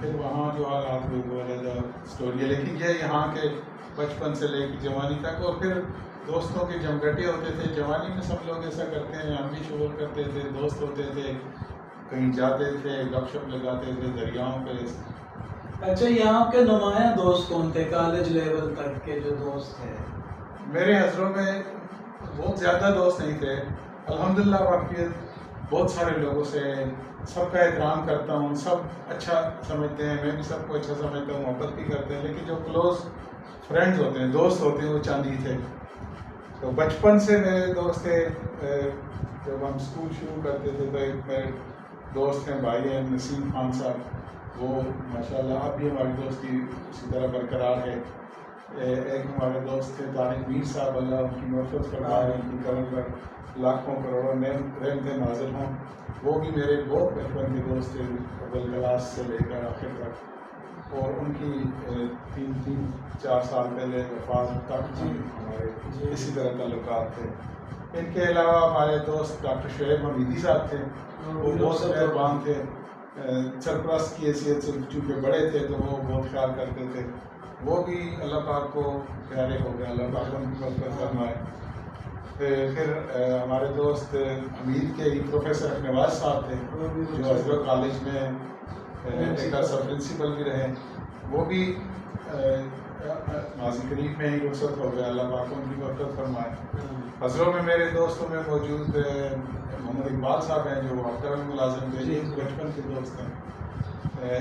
پھر وہاں جو حالات ہوئے وہ علیحدہ اسٹوری ہے، لیکن یہ یہاں کے بچپن سے لے کے جوانی تک، اور پھر دوستوں کے جمگٹے ہوتے تھے جوانی میں، سب لوگ ایسا کرتے ہیں، ہم بھی شغل کرتے تھے، دوست ہوتے تھے، کہیں جاتے تھے، گپ شپ لگاتے تھے دریاؤں پہ. اچھا، یہاں کے نمایاں دوست کون تھے کالج لیول تک کے جو دوست تھے؟ میرے حضروں میں بہت زیادہ دوست نہیں تھے الحمدللہ، واقعیت بہت سارے لوگوں سے سب کا احترام کرتا ہوں، سب اچھا سمجھتے ہیں، میں بھی سب کو اچھا سمجھتا ہوں، محبت بھی کرتے ہیں، لیکن جو کلوز فرینڈز ہوتے ہیں، دوست ہوتے ہیں، وہ چند ہی تھے. تو بچپن سے میرے دوست تھے. جب ہم اسکول شروع کرتے تھے تو ایک میرے دوست ہیں، بھائی ہیں، نسیم خان صاحب، وہ ماشاءاللہ اب بھی ہماری دوستی اسی طرح برقرار ہے. ایک ہمارے دوست تھے طارق میر صاحب، اللہ ان کی مغفرت فرمائے، ان کی کرم پر لاکھوں کروڑوں رحمت نازل ہوں. وہ بھی میرے بہت بچپن کے دوست تھے، اول کلاس سے لے کر آخر تک، اور ان کی 3-4 سال پہلے وفات تک ہمارے اسی طرح تعلقات تھے. ان کے علاوہ ہمارے دوست ڈاکٹر شعیب حمیدی صاحب تھے، وہ بہت مہربان تھے، سرپرست کی حیثیت سے چونکہ بڑے تھے تو وہ بہت خیال کرتے تھے. وہ بھی اللہ پاک کو پیارے ہو گئے، اللہ پاک ان کی مغفرت فرمائے. پھر ہمارے دوست امید کے ہی پروفیسر نواز صاحب تھے، جو حضرت کالج میں ایک عرصہ پرنسپل بھی رہے. وہ بھی ماضی قریب میں ہی رخصت ہو گئے، اللہ پاک ان کی مغفرت فرمائے. حضروں میں میرے دوستوں میں موجود محمد اقبال صاحب ہیں، جو افطر میں ملازم تھے، یہ بچپن کے دوست ہیں.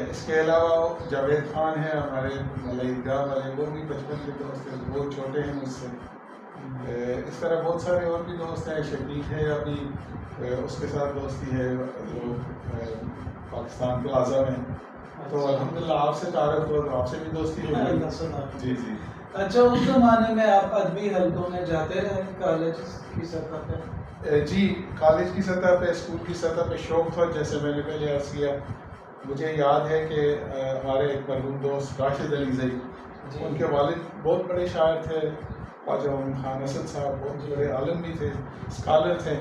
اس کے علاوہ جاوید خان ہیں ہمارے عیدگاہ والے، وہ بھی بچپن کے دوست ہیں، وہ چھوٹے ہیں مجھ سے. اس طرح بہت سارے اور بھی دوست ہیں. شفیق ہے ابھی، اس کے ساتھ دوستی ہے جو پاکستان پلازا میں. تو الحمدللہ آپ سے تعارف ہوا تو آپ سے بھی دوستی ہوئی. جی جی. اچھا، اس زمانے میں آپ ادبی حلقوں میں جاتے رہے کالج کی سطح پہ؟ جی، کالج کی سطح پہ، اسکول کی سطح پہ شوق تھا. جیسے میں نے پہلے عرض کیا، مجھے یاد ہے کہ ہمارے ایک مرحوم دوست راشد علی زئی، ان کے والد بہت بڑے شاعر تھے، خواجہ محمد خان اسد صاحب بہت بڑے عالم بھی تھے، اسکالر تھے.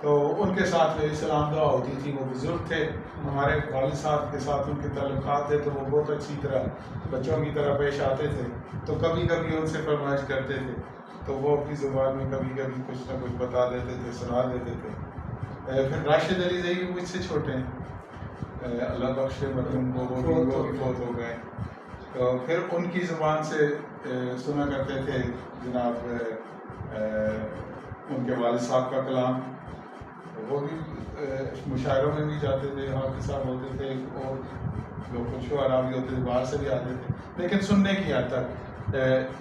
تو ان کے ساتھ میری سلام دعا ہوتی تھی. وہ بزرگ تھے، ہمارے والد صاحب کے ساتھ ان کے تعلقات تھے، تو وہ بہت اچھی طرح بچوں کی طرح پیش آتے تھے. تو کبھی کبھی ان سے فرمائش کرتے تھے تو وہ اپنی زبان میں کبھی کبھی کچھ نہ کچھ بتا دیتے تھے، سنا دیتے تھے. پھر راشد علی زئی بھی مجھ سے چھوٹے ہیں، اللہ بخشے مرحوم کو، وہ بھی فوت ہو گئے. تو پھر ان کی زبان سے سنا کرتے تھے جناب ان کے والد صاحب کا کلام. وہ بھی مشاعروں میں بھی جاتے تھے، حافظ صاحب ہوتے تھے، اور لوگ کچھ شعراء بھی ہوتے تھے، باہر سے بھی آتے تھے، لیکن سننے کی حد تک.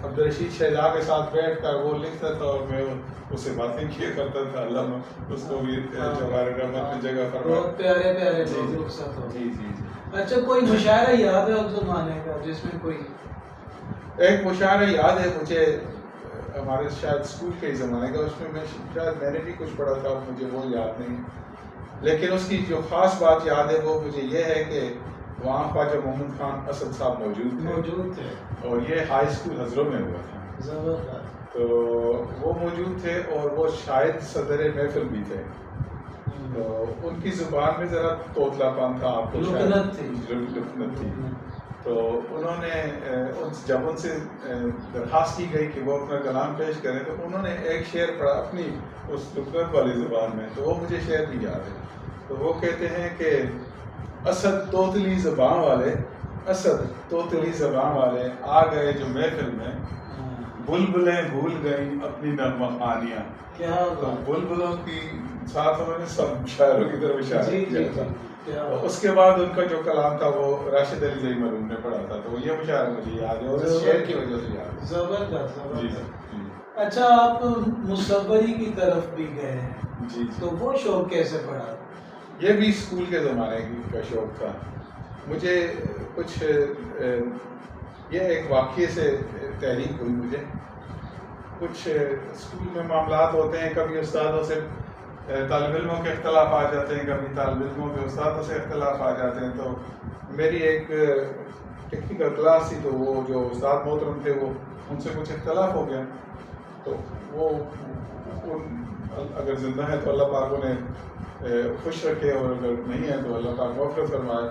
عبدالرشید شہزاد کے ساتھ بیٹھ کر وہ لکھتا تھا اور میں اس سے باتیں کیا کرتا تھا. اللہ اس کو بھی جواہر رحمت میں جگہ فرمائے. بہت پیارے پیارے لوگ ساتھ ہو. جی جی. اچھا، کوئی مشاعرہ یاد ہے اس زمانے کا جس میں کوئی؟ ایک مشاعرہ یاد ہے مجھے، ہمارے شاید اسکول کے زمانے کا، اس میں شاید میں نے بھی کچھ پڑھا تھا، مجھے وہ یاد نہیں. لیکن اس کی جو خاص بات یاد ہے وہ مجھے یہ ہے کہ وہاں خواجہ محمد خان اسد صاحب موجود تھے، اور یہ ہائی اسکول حضروں میں ہوا تھا. تو وہ موجود تھے اور وہ شاید صدر محفل بھی تھے. تو ان کی زبان میں ذرا توتلا پان تھا، آپ کو لکنت تھی. تو انہوں نے جب ان سے درخواست کی گئی کہ وہ اپنا کلام پیش کریں تو انہوں نے ایک شعر پڑھا اپنی اس لکنت والی زبان میں. تو وہ مجھے شعر بھی یاد ہے. تو وہ کہتے ہیں کہ اسد توتلی زبان والے، اسد توتلی زبان والے آ گئے جو محفل میں، بلبلیں بھول گئیں اپنی نغمہ خوانیاں. تو بلبلوں کی ساتھ انہوں نے سب شاعروں کی طرف اشارہ کیا تھا. اس کے بعد ان کا جو کلام تھا وہ راشد علی زئی مرحوم نے پڑھا تھا. تو یہ مشاعرہ مجھے یاد ہے اور اس شعر کی وجہ سے یاد ہے. زبردست. اچھا، آپ مصوری کی طرف بھی گئے ہیں، جی، تو وہ شوق کیسے پڑا؟ یہ بھی اسکول کے زمانے کا شوق تھا مجھے. کچھ یہ ایک واقعے سے تحریک ہوئی مجھے. کچھ اسکول میں معاملات ہوتے ہیں، کبھی استادوں سے طالب علموں کے اختلاف آ جاتے ہیں، کبھی طالب علموں کے استادوں سے اختلاف آ جاتے ہیں. تو میری ایک ٹیکنیکل کلاس تھی، تو وہ جو استاد محترم تھے وہ ان سے کچھ اختلاف ہو گیا. تو وہ اگر زندہ ہے تو اللہ پاک انہیں خوش رکھے، اور اگر نہیں ہے تو اللہ پاک مغفرت فرمائے.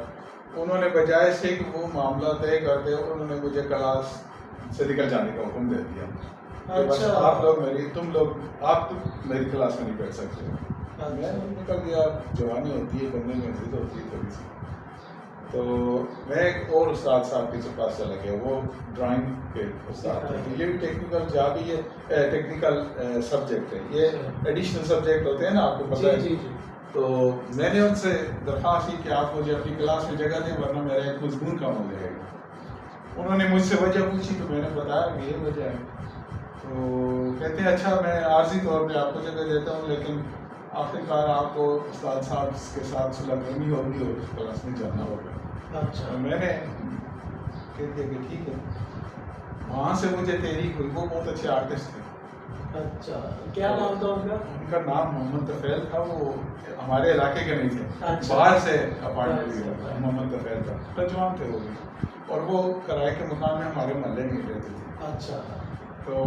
انہوں نے بجائے سے کہ وہ معاملہ طے کرتے انہوں نے مجھے کلاس سے نکل جانے کا حکم دے دیا. اچھا. آپ لوگ آپ میری کلاس میں نہیں بیٹھ سکتے. میں نکل گیا. جوانی ہوتی ہے, بندے میں ضد ہوتی ہے تھوڑی سی. تو میں ایک اور استاد صاحب کے پاس چلا گیا, وہ ڈرائنگ کے استاد تھے. یہ بھی ٹیکنیکل جاب ہی ہے, ٹیکنیکل سبجیکٹ ہے. یہ ایڈیشنل سبجیکٹ ہوتے ہیں نا, آپ کو پتہ ہے. تو میں نے ان سے درخواست کی کہ آپ مجھے اپنی کلاس میں جگہ دیں ورنہ میرا ایک مضمون کم ہو جائے گا. انہوں نے مجھ سے وجہ پوچھی تو میں نے بتایا کہ یہ وجہ ہے. تو کہتے ہیں اچھا میں عارضی طور پہ آپ کو جگہ دیتا ہوں, لیکن آخر کار آپ کو استاد صاحب کے ساتھ صلح کرنی ہوگی اور اس کلاس میں جانا ہوگا. اچھا. میں نے کہہ دیا کہ ٹھیک ہے. وہاں سے مجھے تحریک ہوئی. وہ بہت اچھے آرٹسٹ تھے. اچھا. کیا نام تھا ان کا؟ ان کا نام محمد طفیل تھا. وہ ہمارے علاقے کے نہیں تھے, اچھا. باہر سے اپارٹمنٹ لیا. محمد طفیل تھا, نوجوان تھے وہ بھی, اور وہ کرائے کے مکان میں ہمارے محلے میں رہتے تھے. اچھا. تو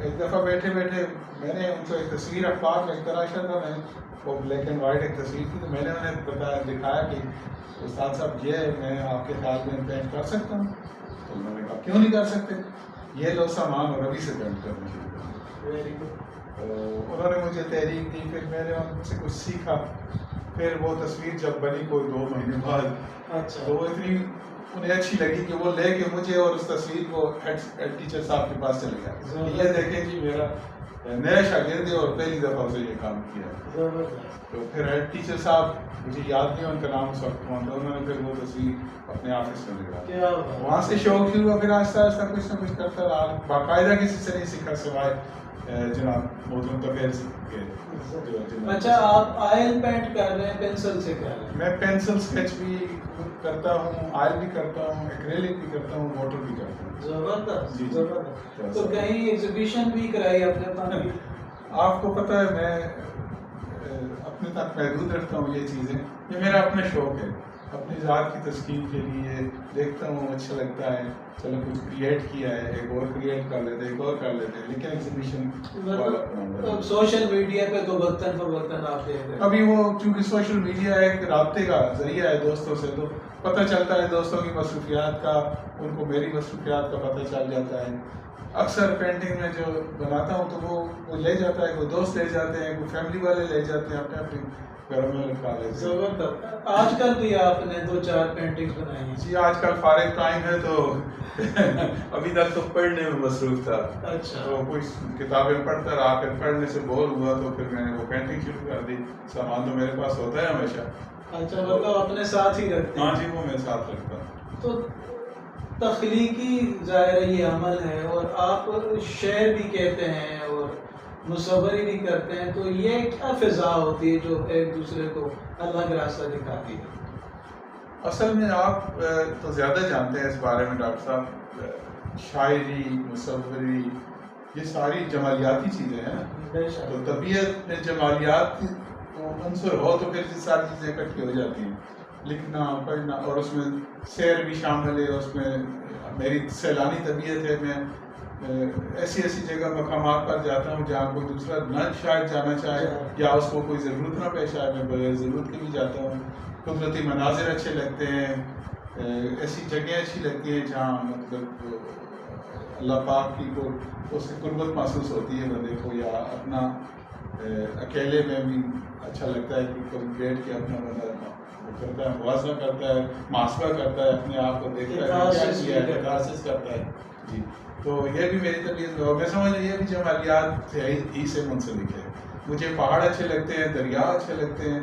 ایک دفعہ بیٹھے بیٹھے میں نے ان کو ایک تصویر اخبار میں ایک تراشا تھا, میں وہ بلیک اینڈ وائٹ ایک تصویر تھی, تو میں نے انہیں بتایا, دکھایا کہ استاد صاحب یہ میں آپ کے خیال میں پینٹ کر سکتا ہوں. تو انہوں نے کہا کیوں نہیں کر سکتے, یہ لو سامان اور ابھی سے پینٹ کرنا شروع کر. Very good. انہوں نے مجھے تحریک دی, پھر میں نے ان سے کچھ سیکھا. پھر وہ تصویر جب بنی کوئی 2 مہینے بعد, اچھا. تو وہ اتنی انہیں اچھی لگی کہ وہ لے کے مجھے اور اس تصویر کو ہیڈ ٹیچر صاحب کے پاس چلے گیا. یہ دیکھیں جی میرا نیا شاگرد ہے اور پہلی دفعہ اسے یہ کام کیا. تو پھر ہیڈ ٹیچر صاحب, مجھے یاد نہیں ان کا نام اس وقت کون تھا, انہوں نے پھر وہ تصویر اپنے آفس میں لگا. وہاں سے شوق شروع ہوا. پھر آہستہ آہستہ کچھ نہ کچھ کرتا رہا. باقاعدہ کسی سے نہیں سیکھا سوائے جناب محترم طفیل کے. اچھا, آپ آئل پینٹ کر رہے ہیں, پینسل سے کر رہے ہیں؟ میں پینسل اسکیچ بھی کرتا ہوں, آئل بھی کرتا ہوں, ایکریلک بھی کرتا ہوں, واٹر بھی کرتا ہوں. زبردست. جی زبردست. تو کہیں ایگزیبیشن بھی کرائی آپ نے؟ آپ کو پتہ ہے میں اپنے تک محدود رکھتا ہوں یہ چیزیں. یہ میرا اپنا شوق ہے, اپنی ذات کی تسکین کے لیے دیکھتا ہوں, اچھا لگتا ہے, چلو کچھ کریٹ کیا ہے, ایک اور کریٹ کر لیتے, ایک اور کر لیتے. لیکن ایگزیبیشن سوشل میڈیا پہ تو وقتاً فوقتاً آپ دیکھ رہے ہیں. ابھی وہ چونکہ سوشل میڈیا ایک رابطے کا ذریعہ ہے دوستوں سے, تو پتہ چلتا ہے دوستوں کی مصروفیات کا, ان کو میری مصروفیات کا پتہ چل جاتا ہے. اکثر پینٹنگ میں جو بناتا ہوں تو وہ لے جاتا ہے, کوئی دوست لے جاتے ہیں, کوئی فیملی والے لے جاتے ہیں, اپنے اپنے گھروں میں لکھا لیتے ہیں. زبردست. آج کل بھی آپ نے 2-4 پینٹنگز بنائی ہیں؟ جی آج کل فارغ ٹائم ہے تو ابھی تک تو پڑھنے میں مصروف تھا. اچھا. تو کچھ کتابیں پڑھتا رہا, پھر پڑھنے سے بور ہوا تو پھر میں نے وہ پینٹنگ شروع کر دی. سامان تو میرے پاس ہوتا ہے ہمیشہ. اچھا, مطلب اپنے ساتھ ہی رکھتے ہیں؟ ہاں جی, وہ میں ساتھ رکھتا ہوں. تو تخلیقی ظاہر یہ عمل ہے, اور آپ شعر بھی کہتے ہیں اور مصوری بھی کرتے ہیں, تو یہ کیا فضا ہوتی ہے جو ایک دوسرے کو اللہ کا راستہ دکھاتی ہے؟ اصل میں آپ تو زیادہ جانتے ہیں اس بارے میں ڈاکٹر صاحب, شاعری, مصوری, یہ ساری جمالیاتی چیزیں ہیں. تو طبیعت میں جمالیات عنصر ہو تو پھر یہ ساری چیزیں اکٹھی ہو جاتی ہیں. لکھنا, پڑھنا, اور اس میں سیر بھی شامل ہے. اس میں میری سیلانی طبیعت ہے, میں ایسی جگہ مقامات پر جاتا ہوں جہاں کوئی دوسرا نہ شاید جانا چاہے, یا اس کو کوئی ضرورت نہ پیش آئے, میں بغیر ضرورت کے بھی جاتا ہوں. قدرتی مناظر اچھے لگتے ہیں, ایسی جگہیں اچھی لگتی ہیں جہاں مطلب اللہ پاک کی کو اس کی قربت محسوس ہوتی ہے بندے کو, یا اپنا اکیلے میں بھی اچھا لگتا ہے کہ کوئی بیٹھ کے اپنا بندہ کرتا ہے, موازنہ کرتا ہے, محاسبہ کرتا ہے, اپنے آپ کو دیکھتا ہے کیا کیا ہے, کتارسس کرتا ہے. جی, تو یہ بھی میری طبیعت میں, میں سمجھ یہ بھی جمالیات ہی سے منسلک ہے. مجھے پہاڑ اچھے لگتے ہیں, دریا اچھے لگتے ہیں,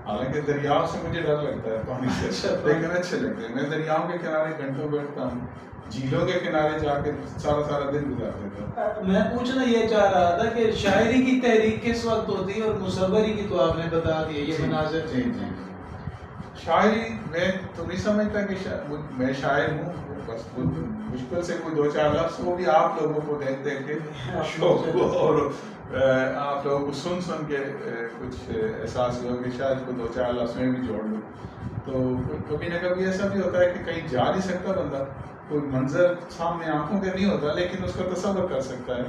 حالانکہ دریاؤں سے مجھے ڈر لگتا ہے پانی سے, لیکن اچھے لگتے ہیں. میں دریاؤں کے کنارے گھنٹوں بیٹھتا ہوں, جھیلوں کے کنارے جا کے سارا دن گزار دیتا ہوں. میں پوچھنا یہ چاہ رہا تھا کہ شاعری کی تحریک کس وقت ہوتی ہے, اور مصوری کی تو آپ نے بتا دی یہ مناظر. جی جی, شاعری میں تو نہیں سمجھتا کہ میں شاعر ہوں, بس مشکل سے کوئی 2-4 لفظ, وہ بھی آپ لوگوں کو دیکھ کے شوق کو, اور آپ لوگوں کو سن کے کچھ احساس ہوا کہ شاید کو 2-4 لفظ میں بھی جوڑ لوں. تو کبھی نہ کبھی ایسا بھی ہوتا ہے کہ کہیں جا نہیں سکتا بندہ, کوئی منظر سامنے آنکھوں کے نہیں ہوتا, لیکن اس کا تصور کر سکتا ہے.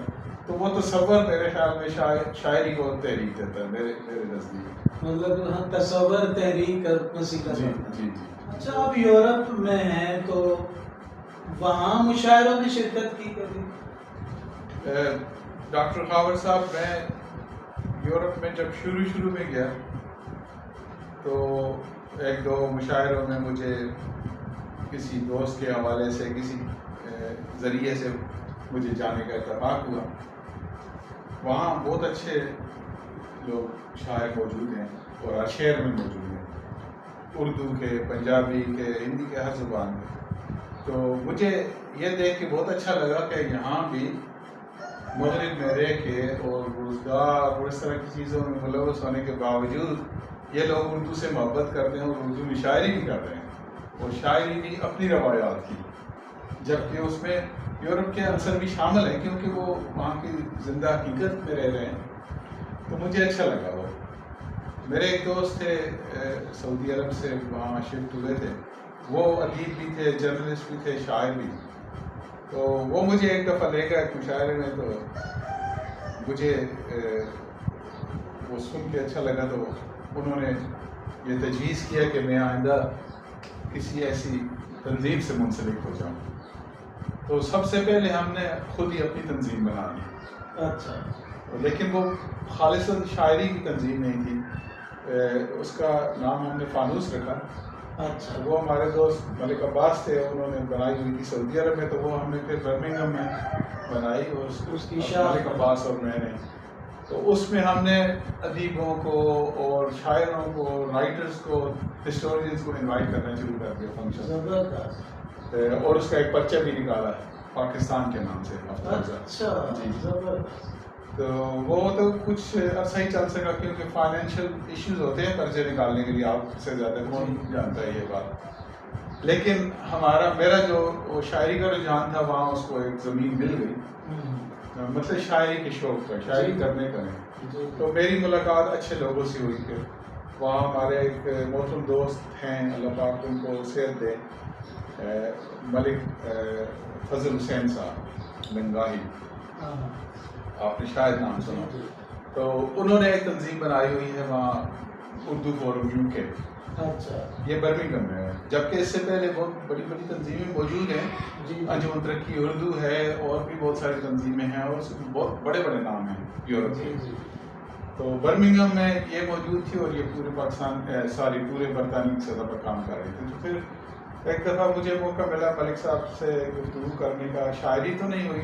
تو وہ تصور میرے خیال میں شاعری کو تحریک دیتا ہے میرے نزدیک. مطلب تصور تحریک وسیلہ. جی جی. اچھا آپ یورپ میں ہیں تو وہاں مشاعروں میں شرکت کی کبھی؟ ڈاکٹر خاور صاحب میں یورپ میں جب شروع میں گیا تو ایک دو مشاعروں میں مجھے کسی دوست کے حوالے سے کسی ذریعے سے مجھے جانے کا اتفاق ہوا. وہاں بہت اچھے لوگ شاعر موجود ہیں اور ہر شہر میں موجود ہیں، اردو کے، پنجابی کے، ہندی کے، ہر زبان کے. تو مجھے یہ دیکھ کے بہت اچھا لگا کہ یہاں بھی مغرب میں رہ کے اور روزگار اور اس طرح کی چیزوں میں ملوث ہونے کے باوجود یہ لوگ اردو سے محبت کرتے ہیں اور اردو میں شاعری بھی کر رہے ہیں، اور شاعری بھی اپنی روایات کی، جبکہ اس میں یورپ کے عنصر بھی شامل ہیں کیونکہ وہ وہاں کی زندہ حقیقت میں رہ رہے ہیں. تو مجھے اچھا لگا. وہ میرے ایک دوست تھے سعودی عرب سے، وہاں شفٹ ہوئے تھے، وہ ادیب بھی تھے، جرنلسٹ بھی تھے، شاعر بھی. تو وہ مجھے ایک دفعہ لے گیا ایک مشاعرے میں، تو مجھے وہ سن کے اچھا لگا. تو انہوں نے یہ تجویز کیا کہ میں آئندہ کسی ایسی تنظیم سے منسلک ہو جاؤں. تو سب سے پہلے ہم نے خود ہی اپنی تنظیم بنا لی. اچھا. لیکن وہ خالصاً شاعری کی تنظیم نہیں تھی، اس کا نام ہم نے فانوس رکھا. اچھا. وہ ہمارے دوست ملک عباس تھے، انہوں نے بنائی ہوئی تھی سعودی عرب میں، تو وہ ہم نے پھر برمنگھم میں بنائی، اور اس کی ملک عباس اور میں نے. تو اس میں ہم نے ادیبوں کو اور شاعروں کو، رائٹرز کو، ہسٹورینز کو انوائٹ کرنا شروع کر دیا فنکشن. اور اس کا ایک پرچہ بھی نکالا ہے پاکستان کے نام سے. اچھا. جی. تو وہ تو کچھ عرصہ ہی چل سکا کیونکہ فائنینشیل ایشوز ہوتے ہیں پرچے نکالنے کے لیے، آپ سے زیادہ کون جانتا ہے یہ بات. لیکن میرا جو شاعری کا رجحان تھا وہاں اس کو ایک زمین مل گئی، مطلب شاعری کے شوق کا، شاعری کرنے کا نہیں. تو میری ملاقات اچھے لوگوں سے ہوئی. پھر وہاں ہمارے ایک محترم دوست ہیں، اللہ پاک ان کو صحت دے، ملک فضل حسین صاحب لنگاہی، آپ نے شاید نام سنا. تو انہوں نے ایک تنظیم بنائی ہوئی ہے وہاں، اردو فورم یو کے. اچھا. یہ برمنگھم میں ہے، جبکہ اس سے پہلے بہت بڑی بڑی تنظیمیں موجود ہیں. انجمن ترقی اردو ہے، اور بھی بہت ساری تنظیمیں ہیں، اور بہت بڑے بڑے نام ہیں یورپ کے. تو برمنگھم میں یہ موجود تھی، اور یہ پورے پاکستان پورے برطانیہ کی سطح پر کام کر رہے تھے. تو پھر ایک دفعہ مجھے موقع ملا ملک صاحب سے گفتگو کرنے کا. شاعری تو نہیں ہوئی،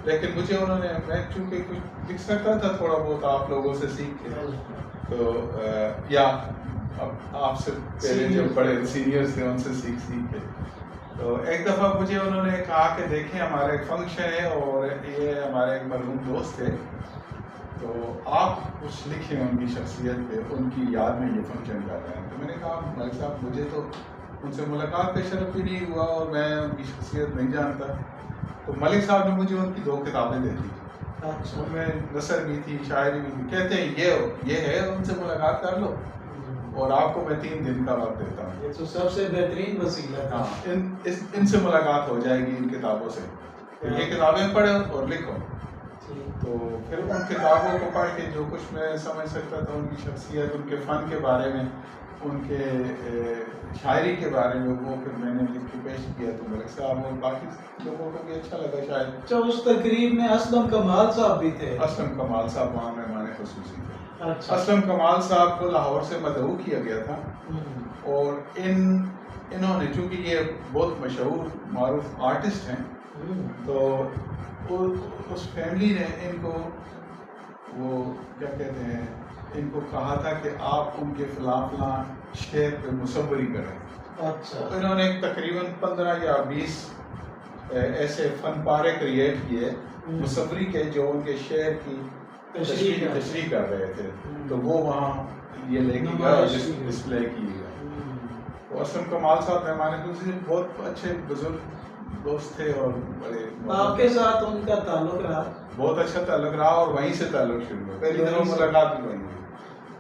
لیکن مجھے انہوں نے، میں چونکہ کچھ لکھ سکتا تھا تھوڑا بہت آپ لوگوں سے سیکھ کے، تو یا آپ سے پہلے جو بڑے سینئرز تھے ان سے سیکھ کے. تو ایک دفعہ مجھے انہوں نے کہا کہ دیکھیں ہمارا ایک فنکشن ہے، اور یہ ہمارے ایک مرحوم دوست تھے، تو آپ کچھ لکھیں ان کی شخصیت پہ، ان کی یاد میں یہ فنکشن کر رہے ہیں. تو میں نے کہا ملک صاحب مجھے تو ان سے ملاقات کا شرف بھی نہیں ہوا، اور میں ان کی شخصیت نہیں جانتا. تو ملک صاحب نے مجھے ان کی 2 کتابیں دے دی. ان میں نثر بھی تھی، شاعری بھی تھی. کہتے ہیں یہ ہے، ان سے ملاقات کر لو، اور آپ کو میں 3 دن کا وقت دیتا ہوں. یہ تو سب سے بہترین وسیلہ تھا. ان سے ملاقات ہو جائے گی ان کتابوں سے. یہ کتابیں پڑھو اور لکھو. تو پھر ان کتابوں کو پڑھ کے جو کچھ میں سمجھ سکتا تھا ان کی شخصیت، ان کے فن کے بارے میں، ان کے شاعری کے بارے میں، وہ پھر میں نے لکھ کے پیش کیا. تو ملک صاحب اور باقی لوگوں کو بھی اچھا لگا شاید. اچھا. اس تقریب میں اسلم کمال صاحب بھی تھے؟ اسلم کمال صاحب وہاں مہمان خصوصی تھے. اچھا. اسلم کمال صاحب کو لاہور سے مدعو کیا گیا تھا، اور انہوں نے، چونکہ یہ بہت مشہور معروف آرٹسٹ ہیں، تو اس فیملی نے ان کو، وہ کیا کہتے ہیں، ان کو کہا تھا کہ آپ ان کے فلاں فلاں شعر پہ مصوری کریں. اچھا. انہوں نے تقریباً 15 یا 20 ایسے فن پارے کریٹ کیے مصوری کے، جو ان کے شعر کی تشریح کر رہے تھے. تو وہ وہاں یہ لے کے گیا، ڈسپلے کی گیا. تو اسلم کمال صاحب مہمان خصوصی بہت اچھے بزرگ دوست تھے، اور بڑے، آپ کے ساتھ ان کا تعلق رہا؟ بہت اچھا تعلق رہا، اور وہیں سے تعلق شروع ہوا. پہلی دفعہ ملاقات بھی وہیں ہوئی.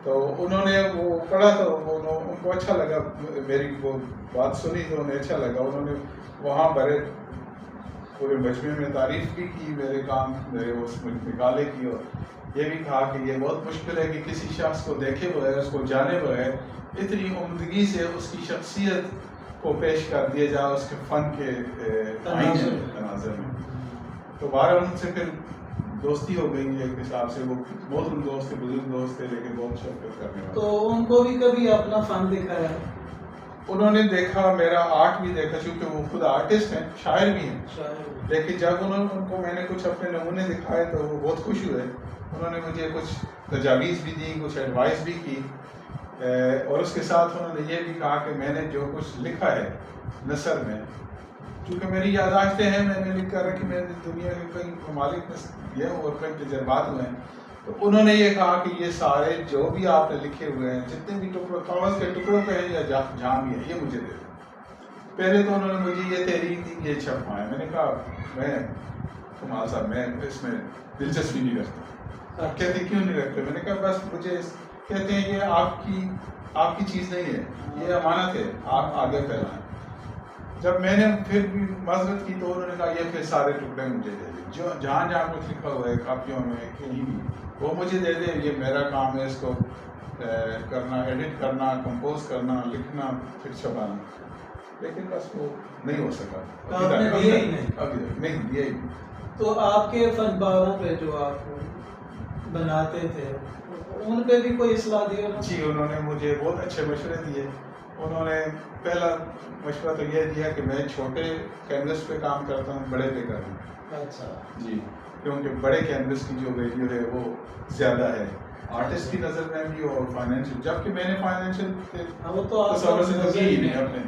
تو انہوں نے وہ پڑھا، تو ان کو اچھا لگا، میری وہ بات سنی تو انہیں اچھا لگا. انہوں نے وہاں بڑے پورے مجمع میں تعریف بھی کی میرے کام، میرے اس مقالے کی، اور یہ بھی کہا کہ یہ بہت مشکل ہے کہ کسی شخص کو دیکھے بغیر، اس کو جانے بغیر اتنی عمدگی سے اس کی شخصیت کو پیش کر دیا جائے اس کے فن کے تناظر میں۔ تو بہرحال ان سے پھر دوستی ہو گئی ایک حساب سے، وہ محترم دوست تھے، بزرگ دوست تھے، لیکن بہت شفقت کرنے والے۔ تو ان کو بھی کبھی اپنا فن دکھایا؟ انہوں نے دیکھا، میرا آرٹ بھی دیکھا، چونکہ وہ خود آرٹسٹ ہیں، شاعر بھی ہیں، لیکن جب ان کو میں نے کچھ اپنے نمونے دکھائے تو وہ بہت خوش ہوئے۔ انہوں نے مجھے کچھ تجاویز بھی دی، کچھ ایڈوائس بھی کی، اور اس کے ساتھ انہوں نے یہ بھی کہا کہ میں نے جو کچھ لکھا ہے نثر میں، چونکہ میری یادداشتیں ہیں، میں نے لکھ کر رکھی، میں نے دنیا کے کئی ممالک میں گیا ہوں اور کئی تجربات ہوئے ہیں، تو انہوں نے یہ کہا کہ یہ سارے جو بھی آپ نے لکھے ہوئے ہیں، جتنے بھی ٹکڑوں کاغذ کے ٹکڑوں پہ ہیں یا جہاں بھی ہیں، یہ مجھے دے دیں۔ پہلے تو انہوں نے مجھے یہ تحریک دی کہ یہ چھپوائیں۔ میں نے کہا میں کمال صاحب میں اس میں دلچسپی نہیں رکھتا۔ آپ کہتے کیوں نہیں رکھتے؟ میں نے کہا بس مجھے کہتے ہیں یہ آپ کی چیز نہیں ہے، یہ امانت ہے، آپ آگے پھیلائیں۔ جب میں نے پھر بھی معذرت کی تو انہوں نے کہا یہ پھر سارے ٹکڑے مجھے دے دیں، جو جہاں کچھ لکھا ہوا ہے کاپیوں میں کہیں بھی، وہ مجھے دے دیں، یہ میرا کام ہے اس کو کرنا، ایڈٹ کرنا، کمپوز کرنا، لکھنا، پھر چھپانا۔ لیکن بس وہ نہیں ہو سکا، ابھی نہیں دیا ہی۔ تو آپ کے فن پاروں پہ جو آپ بناتے تھے ان پہ بھی کوئی اصلاح دی؟ جی، انہوں نے مجھے بہت اچھے مشورے دیے۔ انہوں نے پہلا مشورہ تو یہ دیا کہ میں چھوٹے کینوس پہ کام کرتا ہوں، بڑے پہ کروں۔ اچھا جی، کیونکہ بڑے کینوس کی جو ویلیو ہے وہ زیادہ ہے آرٹسٹ کی نظر میں بھی اور فائنینشیل، جبکہ میں نے فائنینشیل تصور سے تو کی ہی نہیں اپنے،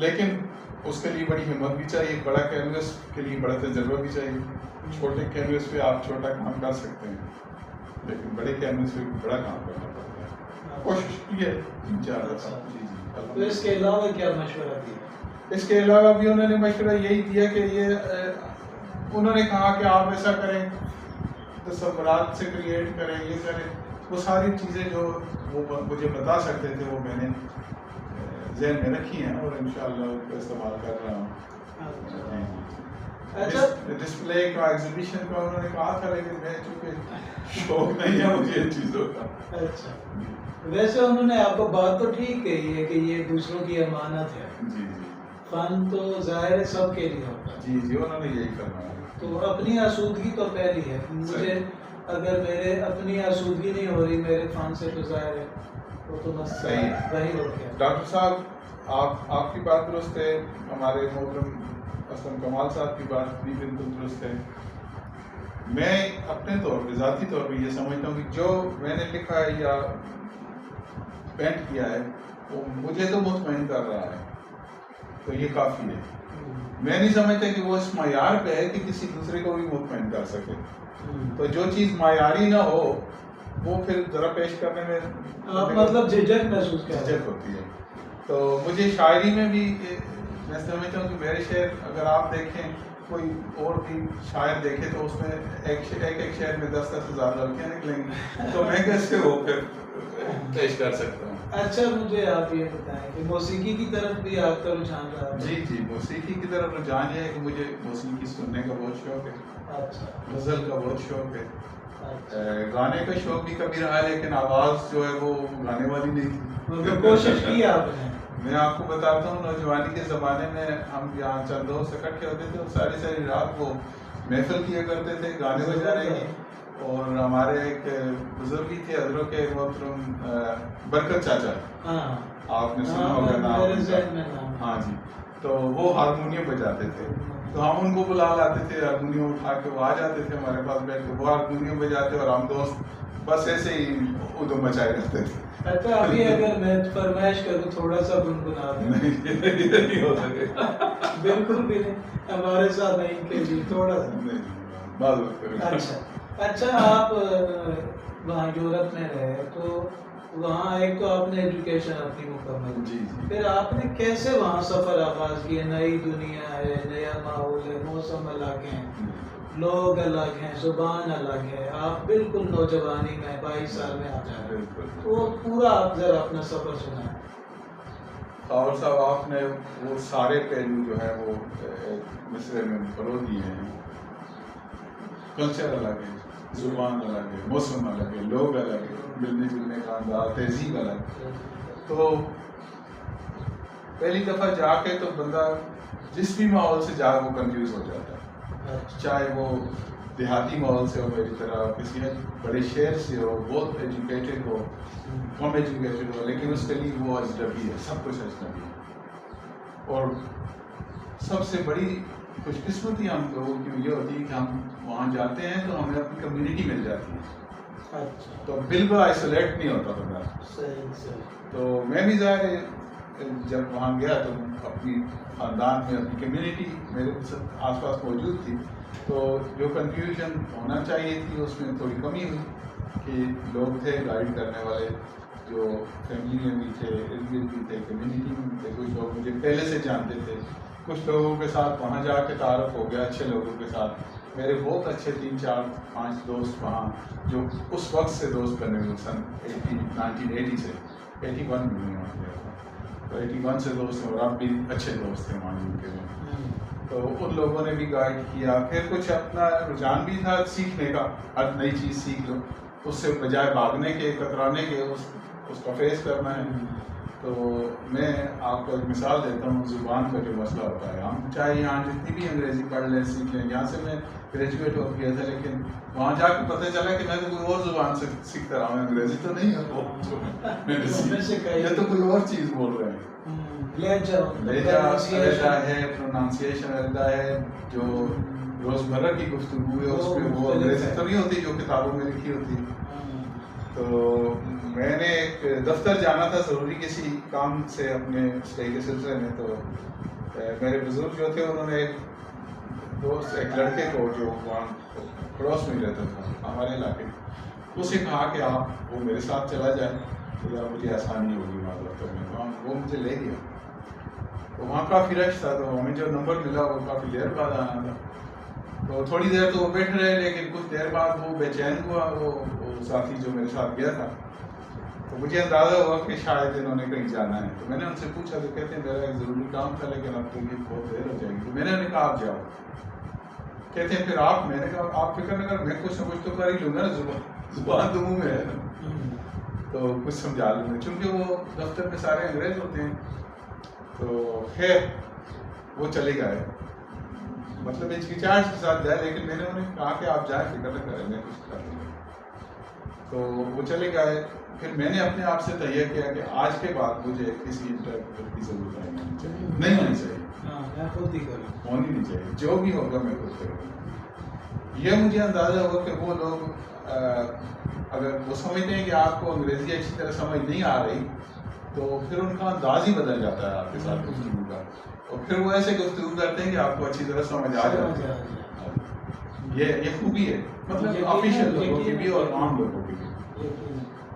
لیکن اس کے لیے بڑی ہمت بھی چاہیے، بڑا کینوس کے لیے بڑا تجربہ بھی چاہیے۔ چھوٹے کینوس پہ آپ چھوٹا کام کر سکتے ہیں، لیکن بڑے کینوس پہ بڑا کام کرنا پڑتا ہے۔ کوشش کی ہے 3-4 دفعہ۔ جی جی۔ تو اس کے علاوہ کیا مشورہ دیا؟ اس کے علاوہ بھی انہوں نے مشورہ یہی دیا کہ یہ انہوں نے کہا کہ آپ ایسا کریں، تصورات سے کریٹ کریں، یہ کریں، وہ ساری چیزیں جو وہ مجھے بتا سکتے تھے وہ میں نے ذہن میں رکھی ہیں اور انشاءاللہ ان کو استعمال کر رہا ہوں۔ ڈسپلے کا، ایگزیبیشن کا انہوں نے کہا تھا، لیکن میں چونکہ شوق نہیں ہے مجھے ان چیزوں کا۔ اچھا، ویسے انہوں نے آپ کو بات تو ٹھیک کہی ہے کہ یہ دوسروں کی امانت ہے۔ جی جی، فن تو ظاہر ہے سب کے لیے ہوتا ہے۔ جی جی، انہوں نے یہی فرمایا۔ تو اپنی آسودگی تو پہلی ہے، مجھے اگر میرے اپنی آسودگی نہیں ہو رہی میرے فن سے تو ظاہر ہے وہ تو بس صحیح وہی ہو گیا۔ ڈاکٹر صاحب آپ کی بات درست ہے، ہمارے محترم اسلم کمال صاحب کی بات بھی بالکل درست ہے۔ میں اپنے طور پہ، ذاتی طور پہ یہ سمجھتا ہوں کہ جو میں نے لکھا ہے یا پینٹ کیا ہے وہ مجھے تو مطمئن کر رہا ہے، تو یہ کافی ہے۔ میں نہیں سمجھتا کہ وہ اس معیار پہ ہے کہ کسی دوسرے کو بھی مطمئن کر سکے۔ تو جو چیز معیاری نہ ہو وہ پھر ذرا پیش کرنے میں آپ مطلب جھجک محسوس کرتے ہیں؟ جھجک ہوتی ہے۔ تو مجھے شاعری میں بھی میں سمجھتا ہوں کہ میرے شعر اگر آپ دیکھیں، کوئی اور بھی شاعر دیکھے تو اس میں ایک شعر میں 10-10 ہزار لڑکیاں نکلیں گی، تو میں کیسے وہ پھر پیش کر سکتا ہوں۔ اچھا، مجھے آپ یہ بتائیں کہ موسیقی کی طرف بھی آپ کا رجحان رہا ہے؟ جی جی، موسیقی کی طرف رجحان یہ ہے کہ مجھے موسیقی سننے کا بہت شوق ہے۔ اچھا، غزل کا بہت شوق ہے، گانے کا شوق بھی کبھی رہا ہے، لیکن آواز جو ہے وہ گانے والی نہیں تھی۔ مطلب کوشش کی آپ نے؟ میں آپ کو بتاتا ہوں، نوجوانی کے زمانے میں ہم یہاں چند دوست اکٹھے ہوتے تھے اور ساری رات وہ محفل کیا کرتے تھے گانے بجانے کی، اور ہمارے ایک بزرگ ہی تھے حضرت کے محترم برکت چاچا، آپ نے سنا ہوگا نام۔ ہاں جی، تو وہ ہارمونیم بجاتے تھے، تو ہم ان کو بلا لاتے تھے، ہارمونیم اٹھا کے وہ آ جاتے تھے ہمارے پاس بیٹھ کے، وہ ہارمونیم بجاتے اور ہم دوست بس ایسے ہی ادھم مچائے رہتے تھے۔ اچھا، ابھی اگر میں فرمائش کروں تھوڑا سا گنگنا دیں؟ نہیں ہو سکے، بالکل بھی نہیں، ہمارے ساتھ نہیں کہ جی تھوڑا سا۔ اچھا، آپ وہاں یورپ میں رہے تو وہاں ایک تو آپ نے ایجوکیشن اپنی مکمل، جی، پھر آپ نے کیسے وہاں سفر آغاز کیا؟ نئی دنیا ہے، نیا ماحول ہے، موسم الگ ہیں، لوگ الگ ہیں، زبان الگ ہے، آپ بالکل نوجوانی میں 22 سال میں آ جائیں، تو پورا آپ ذرا اپنا سفر سنائیں۔ اور صاحب آپ نے وہ سارے پہلو جو ہے وہ مصرے میں پرو دیے ہیں. کلچر الگ ہے, زبان الگ ہے, موسم الگ ہے, لوگ الگ ہے, ملنے جلنے کا انداز, تہذیب الگ. تو پہلی دفعہ جا کے تو بندہ جس بھی ماحول سے جا وہ کنفیوز ہو جاتا ہے, چاہے وہ دیہاتی ماحول سے ہو میری طرح, کسی بڑے شہر سے ہو, بہت ایجوکیٹڈ ہو, کم ایجوکیٹڈ ہو, لیکن اس کے لیے وہ اجنبی ہے, سب کچھ اجنبی ہے. اور سب سے بڑی خوش قسمتی ہم لوگوں کی یہ ہوتی ہے کہ ہم وہاں جاتے ہیں تو ہمیں اپنی کمیونٹی مل جاتی ہے, تو بالکل آئسولیٹ نہیں ہوتا بندہ. تو میں بھی ظاہر جب وہاں گیا تو اپنی خاندان میں اپنی کمیونٹی میرے آس پاس موجود تھی, تو جو کنفیوژن ہونا چاہیے تھی اس میں تھوڑی کمی ہوئی کہ لوگ تھے گائیڈ کرنے والے جو فیملی میں بھی تھے, ارد گرد بھی تھے, کمیونٹی میں بھی تھے. کچھ لوگ مجھے پہلے سے جانتے تھے, کچھ لوگوں کے ساتھ وہاں جا کے تعارف ہو گیا, اچھے لوگوں کے ساتھ. میرے بہت اچھے 3-4-5 دوست وہاں جو اس وقت سے دوست بنے ہوئے, سن 1980 سے 81 میں وہاں گیا تھا, تو 81 سے دوست ہیں, اور اب بھی اچھے دوست ہیں وہاں کے میں. تو ان لوگوں نے بھی گائیڈ کیا. پھر کچھ اپنا رجحان بھی تھا سیکھنے کا, ہر نئی چیز سیکھ لو, اس سے بجائے بھاگنے کے, کترانے کے, اس کا فیس کرنا ہے. تو میں آپ کو ایک مثال دیتا ہوں, زبان کا جو مسئلہ ہوتا ہے. ہم چاہے یہاں جتنی بھی انگریزی پڑھ لیں, سیکھ لیں, یہاں سے میں گریجویٹ ہو گیا تھا, لیکن وہاں جا کے پتہ چلا کہ میں تو کوئی اور زبان سے سیکھتا رہا ہوں, انگریزی تو نہیں ہے, یہ تو کوئی اور چیز بول رہے ہیں. لہجہ ہے, پروننسیشن علیحدہ ہے, جو روزمرہ کی گفتگو ہے اس میں وہ انگریزی تو نہیں ہوتی جو کتابوں میں لکھی ہوتی. تو میں نے ایک دفتر جانا تھا ضروری کسی کام سے اپنے اسٹے کے سلسلے میں. تو میرے بزرگ جو تھے انہوں نے ایک دوست, ایک لڑکے کو جو وہاں پڑوس میں رہتا تھا ہمارے علاقے, اسے کہا کہ آپ وہ میرے ساتھ چلا جائے تو مجھے آسانی ہوگی وہاں دفتر میں. تو وہ مجھے لے گیا. تو وہاں کافی رش تھا, تو ہمیں جو نمبر ملا وہ کافی دیر بعد آنا تھا. تو تھوڑی دیر تو وہ بیٹھے رہے, لیکن کچھ دیر بعد وہ بے چین ہوا, وہ ساتھی جو میرے ساتھ گیا تھا. تو مجھے اندازہ ہوا کہ شاید انہوں نے کہیں جانا ہے. تو میں نے ان سے پوچھا, تو کہتے ہیں میرا ایک ضروری کام تھا لیکن اب تو یہ بہت دیر ہو جائے گی. تو میں نے انہیں کہا آپ جاؤ. کہتے ہیں پھر آپ, میں نے کہا آپ فکر نہ کر, میں کچھ سمجھ تو کر ہی لوں گا نا, زبان تو منہ میں ہے نا, تو کچھ سمجھا لوں گا. چونکہ وہ دفتر میں سارے انگریز ہوتے ہیں. تو خیر وہ چلے گئے, مطلب ہچکچاہٹ کے ساتھ جائے, لیکن میں نے انہیں کہا کہ آپ جائیں, فکر نہ کریں, میں کچھ کر لوں گا. تو وہ چلے گئے. پھر میں نے اپنے آپ سے تہیہ کیا کہ آج کے بعد مجھے کسی انٹرپریٹر کی ضرورت نہیں ہونی چاہیے, میں خود ہی کروں, ہونی نہیں چاہیے, جو بھی ہوگا میں خود کروں گا. یہ مجھے اندازہ ہوا کہ وہ لوگ اگر وہ سمجھتے ہیں کہ آپ کو انگریزی اچھی طرح سمجھ نہیں آ رہی, تو پھر ان کا انداز ہی بدل جاتا ہے آپ کے ساتھ گفتگو کا, اور پھر وہ ایسے گفتگو کرتے ہیں کہ آپ کو اچھی طرح سمجھ آ جاتی ہے. یہ خوبی ہے, مطلب آفیشیل لوگوں کی بھی اور عام لوگوں کی بھی.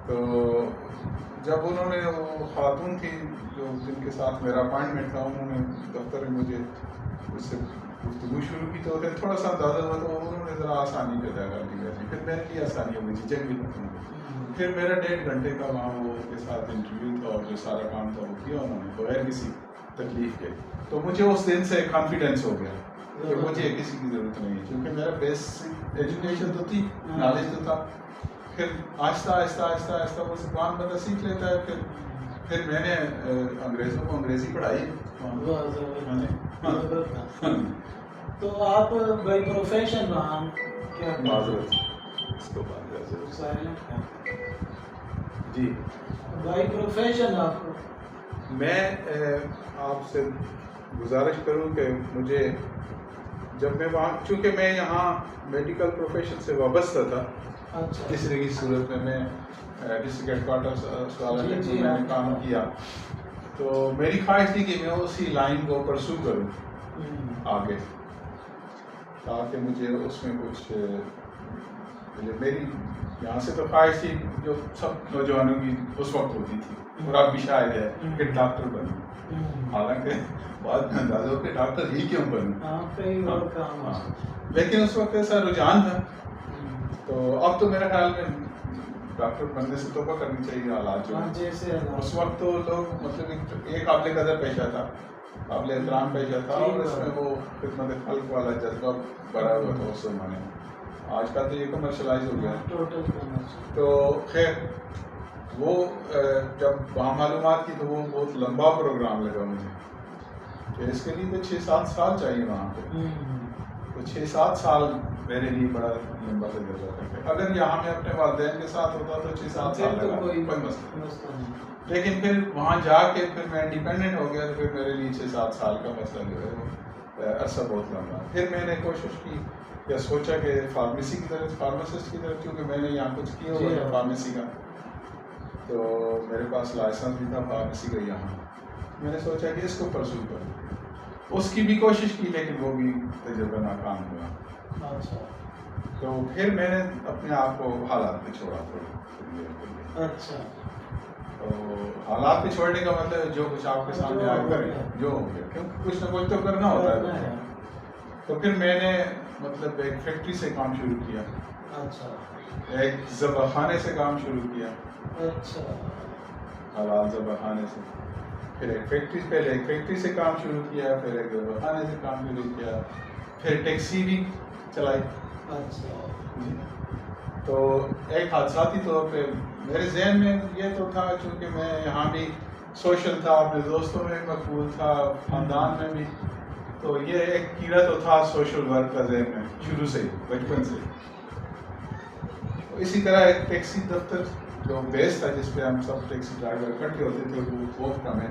تو جب انہوں نے, وہ خاتون تھی جو جن کے ساتھ میرا اپائنٹمنٹ تھا, انہوں نے دفتر میں مجھے اس سے گفتگو شروع کی, تو تھوڑا سا اندازہ ہوا, تو انہوں نے ذرا آسانی پیدا کر دی ویسے. پھر میں نے آسانی ہو گئی, جھجک بھی ختم ہو گئی. پھر میرا 1.5 گھنٹے کا وہاں وہ کے ساتھ انٹرویو تھا, اور جو سارا کام تھا وہ کیا انہوں نے بغیر کسی تکلیف کے. تو مجھے اس دن سے کانفیڈینس ہو گیا کہ مجھے کسی کی ضرورت نہیں ہے, کیونکہ میرا بیسک ایجوکیشن تو تھی, نالج تو تھا. پھر آہستہ آہستہ آہستہ آہستہ وہ زبان بندہ سیکھ لیتا ہے. پھر میں نے انگریزوں کو انگریزی پڑھائی. تو آپ بائی پروفیشن کیا معذرت جی بائی پروفیشن آپ, میں آپ سے گزارش کروں کہ مجھے جب میں وہاں, چونکہ میں یہاں میڈیکل پروفیشن سے وابستہ تھا, کسی نہ کسی صورت میں ڈسٹرکٹ ہیڈ کوارٹر میں نے کام کیا, تو میری خواہش تھی کہ میں اسی لائن کو پرسو کروں آگے, تاکہ مجھے اس میں کچھ, میری یہاں سے تو خواہش تھی جو سب نوجوانوں کی اس وقت ہوتی تھی, اور اب بھی شاید ہے کہ ڈاکٹر بنوں. حالانکہ بعد میں اندازہ ہو کہ ڈاکٹر ہی کیوں بنوں, لیکن اس وقت ایسا رجحان تھا. تو اب تو میرے خیال میں ڈاکٹر بننے سے توبہ کرنی چاہیے حالات جو ہیں جیسے اس وقت تو لوگ مطلب ایک قابل قدر پیشہ تھا، قابل احترام پیشہ تھا، اور اس میں وہ خدمت خلق والا جذبہ بھرا ہوا تھا اس زمانے میں۔ آج کل تو یہ کمرشلائز ہو گیا ٹوٹل۔ تو خیر وہ جب وہاں معلومات کی تو وہ بہت لمبا پروگرام لگا مجھے کہ اس کے لیے تو 6-7 سال چاہیے وہاں پہ، تو 6-7 سال میرے لیے بڑا لمبا تجربہ تھا۔ اگر یہاں میں اپنے والدین کے ساتھ ہوتا تو 6-7 سال لگا، کوئی مسئلہ نہیں، لیکن پھر وہاں جا کے پھر میں انڈیپینڈنٹ ہو گیا تو پھر میرے لیے 6-7 سال کا مسئلہ جو ہے وہ عرصہ بہت لمبا۔ پھر میں نے کوشش کی یا سوچا کہ فارمیسی کی طرف، فارماسسٹ کی طرف، کیونکہ میں نے یہاں کچھ کیا ہوا تھا فارمیسی کا، تو میرے پاس لائسنس بھی تھا فارمیسی کا یہاں، میں نے سوچا کہ اس کو پرسو کروں، اس کی بھی کوشش کی لیکن وہ بھی تجربہ ناکام ہوا۔ تو پھر میں نے اپنے آپ کو حالات پہ چھوڑا تھوڑا۔ اچھا، تو حالات پہ چھوڑنے کا مطلب جو کچھ آپ کے سامنے آئے کریں، جو ہو گیا، کیونکہ کچھ نہ کچھ تو کرنا ہوتا ہے۔ تو پھر میں نے مطلب ایک فیکٹری سے کام شروع کیا، ایک ذبح خانے سے کام شروع کیا، حلال ذبح خانے سے، پھر ایک فیکٹری، پہلے ایک فیکٹری سے کام شروع کیا، پھر ایک ذبح خانے سے کام شروع کیا، پھر ٹیکسی بھی چلائی۔ تو ایک حادثاتی طور پہ میرے ذہن میں یہ تو تھا، چونکہ میں یہاں بھی سوشل تھا، اپنے دوستوں میں مقبول تھا، خاندان میں بھی، تو یہ ایک کیڑا تو تھا سوشل ورک کا ذہن میں شروع سے، بچپن سے۔ اسی طرح ایک ٹیکسی دفتر جو بیس تھا جس پہ ہم سب ٹیکسی ڈرائیور اکٹھے ہوتے تھے، وہ بہت کم ہے،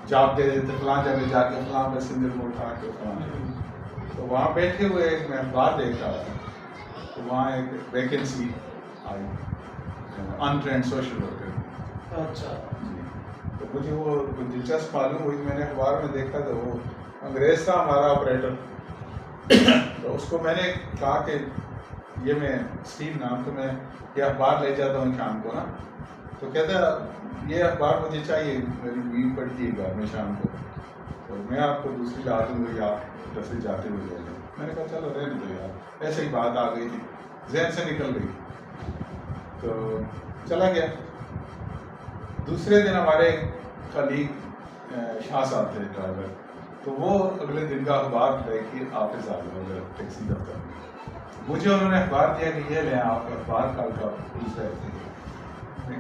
جاب دے دیتے فلاں جگہ جا کے فلاں پیسنجر کو اٹھا کے فلاں، تو وہاں بیٹھے ہوئے ایک میں اخبار دیکھ رہا تھا، تو وہاں ایک ویکینسی آئی انٹرینڈ سوشل ورکر۔ اچھا جی، تو مجھے وہ دلچسپ معلوم ہوئی، میں نے اخبار میں دیکھا تو وہ انگریز تھا ہمارا آپریٹر، تو اس کو میں نے کہا کہ یہ میں اسٹیو نام، تو میں یہ اخبار لے جاتا ہوں شام کو نا، تو کہتا یہ اخبار مجھے چاہیے، میری بیوی پڑھتی ہے گھر میں شام کو، تو میں آپ کو دوسری لا دوں گا یا جیسے جاتے ہوئے لے لیں۔ میں نے کہا چلو رہنے دو یار، ایسے ہی بات آ گئی تھی، ذہن سے نکل گئی، تو چلا گیا۔ دوسرے دن ہمارے خلیق شاہ صاحب تھے ڈرائیور، تو وہ اگلے دن کا اخبار لے کے آفس آ گئے ٹیکسی دفتر میں، مجھے انہوں نے اخبار دیا کہ یہ لیں آپ اخبار کل کا پوچھ رہے تھے۔ میں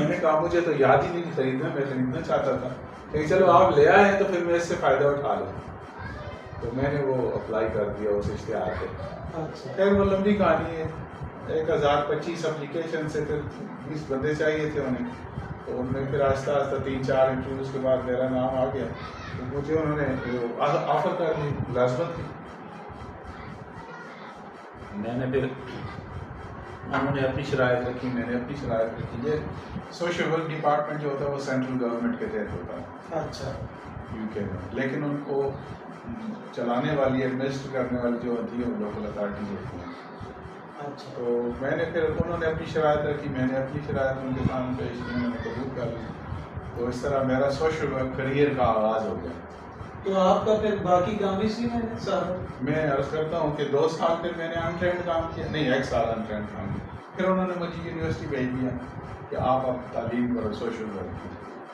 نے کہا مجھے تو یاد ہی نہیں خریدنا، میں خریدنا چاہتا تھا، لیکن چلو آپ لے آئے ہیں تو پھر میں اس سے فائدہ اٹھا لوں، تو میں نے وہ اپلائی کر دیا اس اشتہار پہ۔ خیر وہ لمبی کہانی ہے، 1025 اپلیکیشن سے پھر 20 بندے چاہیے تھے انہیں، تو ان میں پھر آہستہ آہستہ 3-4 انٹرویوز کے بعد میرا نام آ گیا، تو مجھے انہوں نے آفر کر دی ملازمت کی۔ میں نے پھر انہوں نے اپنی شرائط رکھی، میں نے اپنی شرائط رکھی۔ یہ سوشل ورک ڈپارٹمنٹ جو ہوتا ہے وہ سینٹرل گورنمنٹ کے تحت ہوتا ہے اچھا یو کے میں، لیکن ان کو چلانے والی ایڈمنسٹر کرنے والی جو ہوتی ہے وہ لوکل اتھارٹیز ہوتی ہیں۔ اچھا، تو میں نے پھر انہوں نے اپنی شرائط رکھی، میں نے اپنی شرائط ان کے سامنے پیش کی، انہوں نے قبول کر لی، تو اس طرح میرا سوشل ورک کریئر کا آغاز ہو گیا۔ تو آپ کا پھر باقی کام اسی میں سارا؟ میں عرض کرتا ہوں کہ 2 سال پھر میں نے انٹرینڈ کام کیا، نہیں 1 سال انٹرینڈ کام کیا، پھر انہوں نے مجھے یونیورسٹی بھیج دیا کہ آپ اب تعلیم کرو سوشل ورک کی۔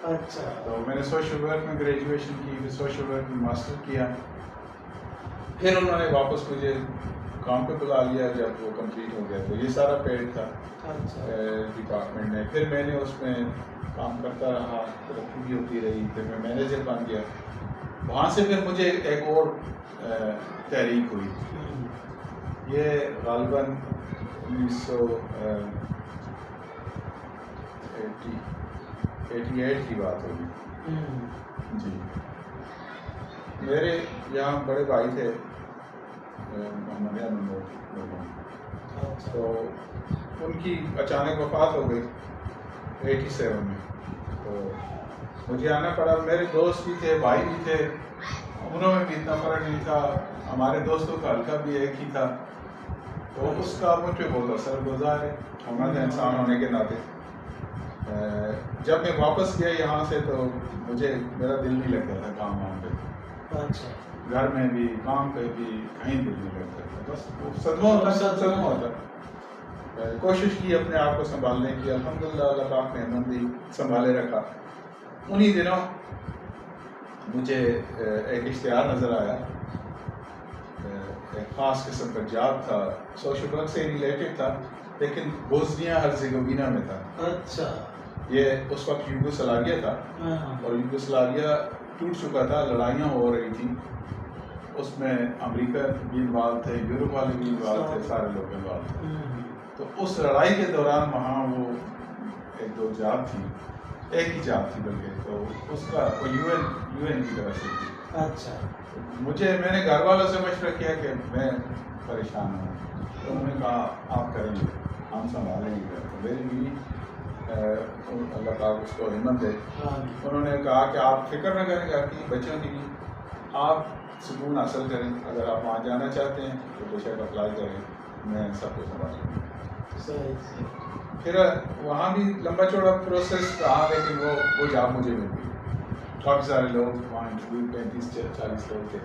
اچھا، تو میں نے سوشل ورک میں گریجویشن کی، پھر سوشل ورک میں ماسٹر کیا، پھر انہوں نے واپس مجھے کام پہ بلا لیا جب وہ کمپلیٹ ہو گیا، تو یہ سارا پیڈ تھا ڈپارٹمنٹ میں۔ پھر میں نے اس میں کام کرتا رہا، ترقی بھی ہوتی رہی، پھر میں مینیجر بن گیا۔ وہاں سے پھر مجھے ایک اور تحریک ہوئی، یہ غالباً 1988 کی بات ہوگی جی۔ میرے یہاں بڑے بھائی تھے محمد نمبر، تو ان کی اچانک وفات ہو گئی 87 میں، تو مجھے آنا پڑا۔ میرے دوست بھی تھے، بھائی بھی تھے، عمروں میں بھی اتنا فرق نہیں تھا، ہمارے دوستوں کا حلقہ بھی ایک ہی تھا، تو اس کا مجھ پہ بہت اثر گزار ہے ہمارے انسان ہونے کے ناطے۔ جب میں واپس گیا یہاں سے تو مجھے میرا دل نہیں لگتا تھا کام وہاں پہ، گھر میں بھی کام پہ بھی کہیں دل نہیں لگتا تھا، بس وہ صدمہ ہوتا۔ کوشش کی اپنے آپ کو سنبھالنے کی. الحمدللہ اللہ پاک نے ہمیں بھی سنبھالے رکھا. انہی دنوں مجھے ایک اشتہار نظر آیا, ایک خاص قسم کا جاب تھا, سوشل ورک سے ریلیٹڈ تھا, لیکن بوسنیا ہرزیگووینا میں تھا. اچھا. یہ اس وقت یوگوسلاویا تھا, اور یوگوسلاویا ٹوٹ چکا تھا, لڑائیاں ہو رہی تھیں. اس میں امریکہ بھی انوالو تھے, یورپ والے بھی انوالو تھے, سارے لوگ انوالو تھے. تو اس لڑائی کے دوران وہاں وہ ایک دو جاب تھی, ایک ہی جاب تھی بلکہ, تو اس کا وہ یو این کی طرف سے تھی. اچھا. میں نے گھر والوں سے مشورہ کیا کہ میں پریشان ہوں, تو انہوں نے کہا آپ کریں گے, ہم سنبھالیں گے. میری بیوی اللہ پاک اس کو ہمت دے, انہوں نے کہا کہ آپ فکر نہ کریں گھر کی بچوں کی بھی, آپ سکون حاصل کریں, اگر آپ وہاں جانا چاہتے ہیں تو بے شک اپلائی کریں, میں سب کو سنبھالوں گا. پھر وہاں بھی لمبا چوڑا پروسیس رہا, لیکن وہ جاب مجھے مل گئی. کافی سارے لوگ وہاں انٹرویو 35-40 لوگ تھے,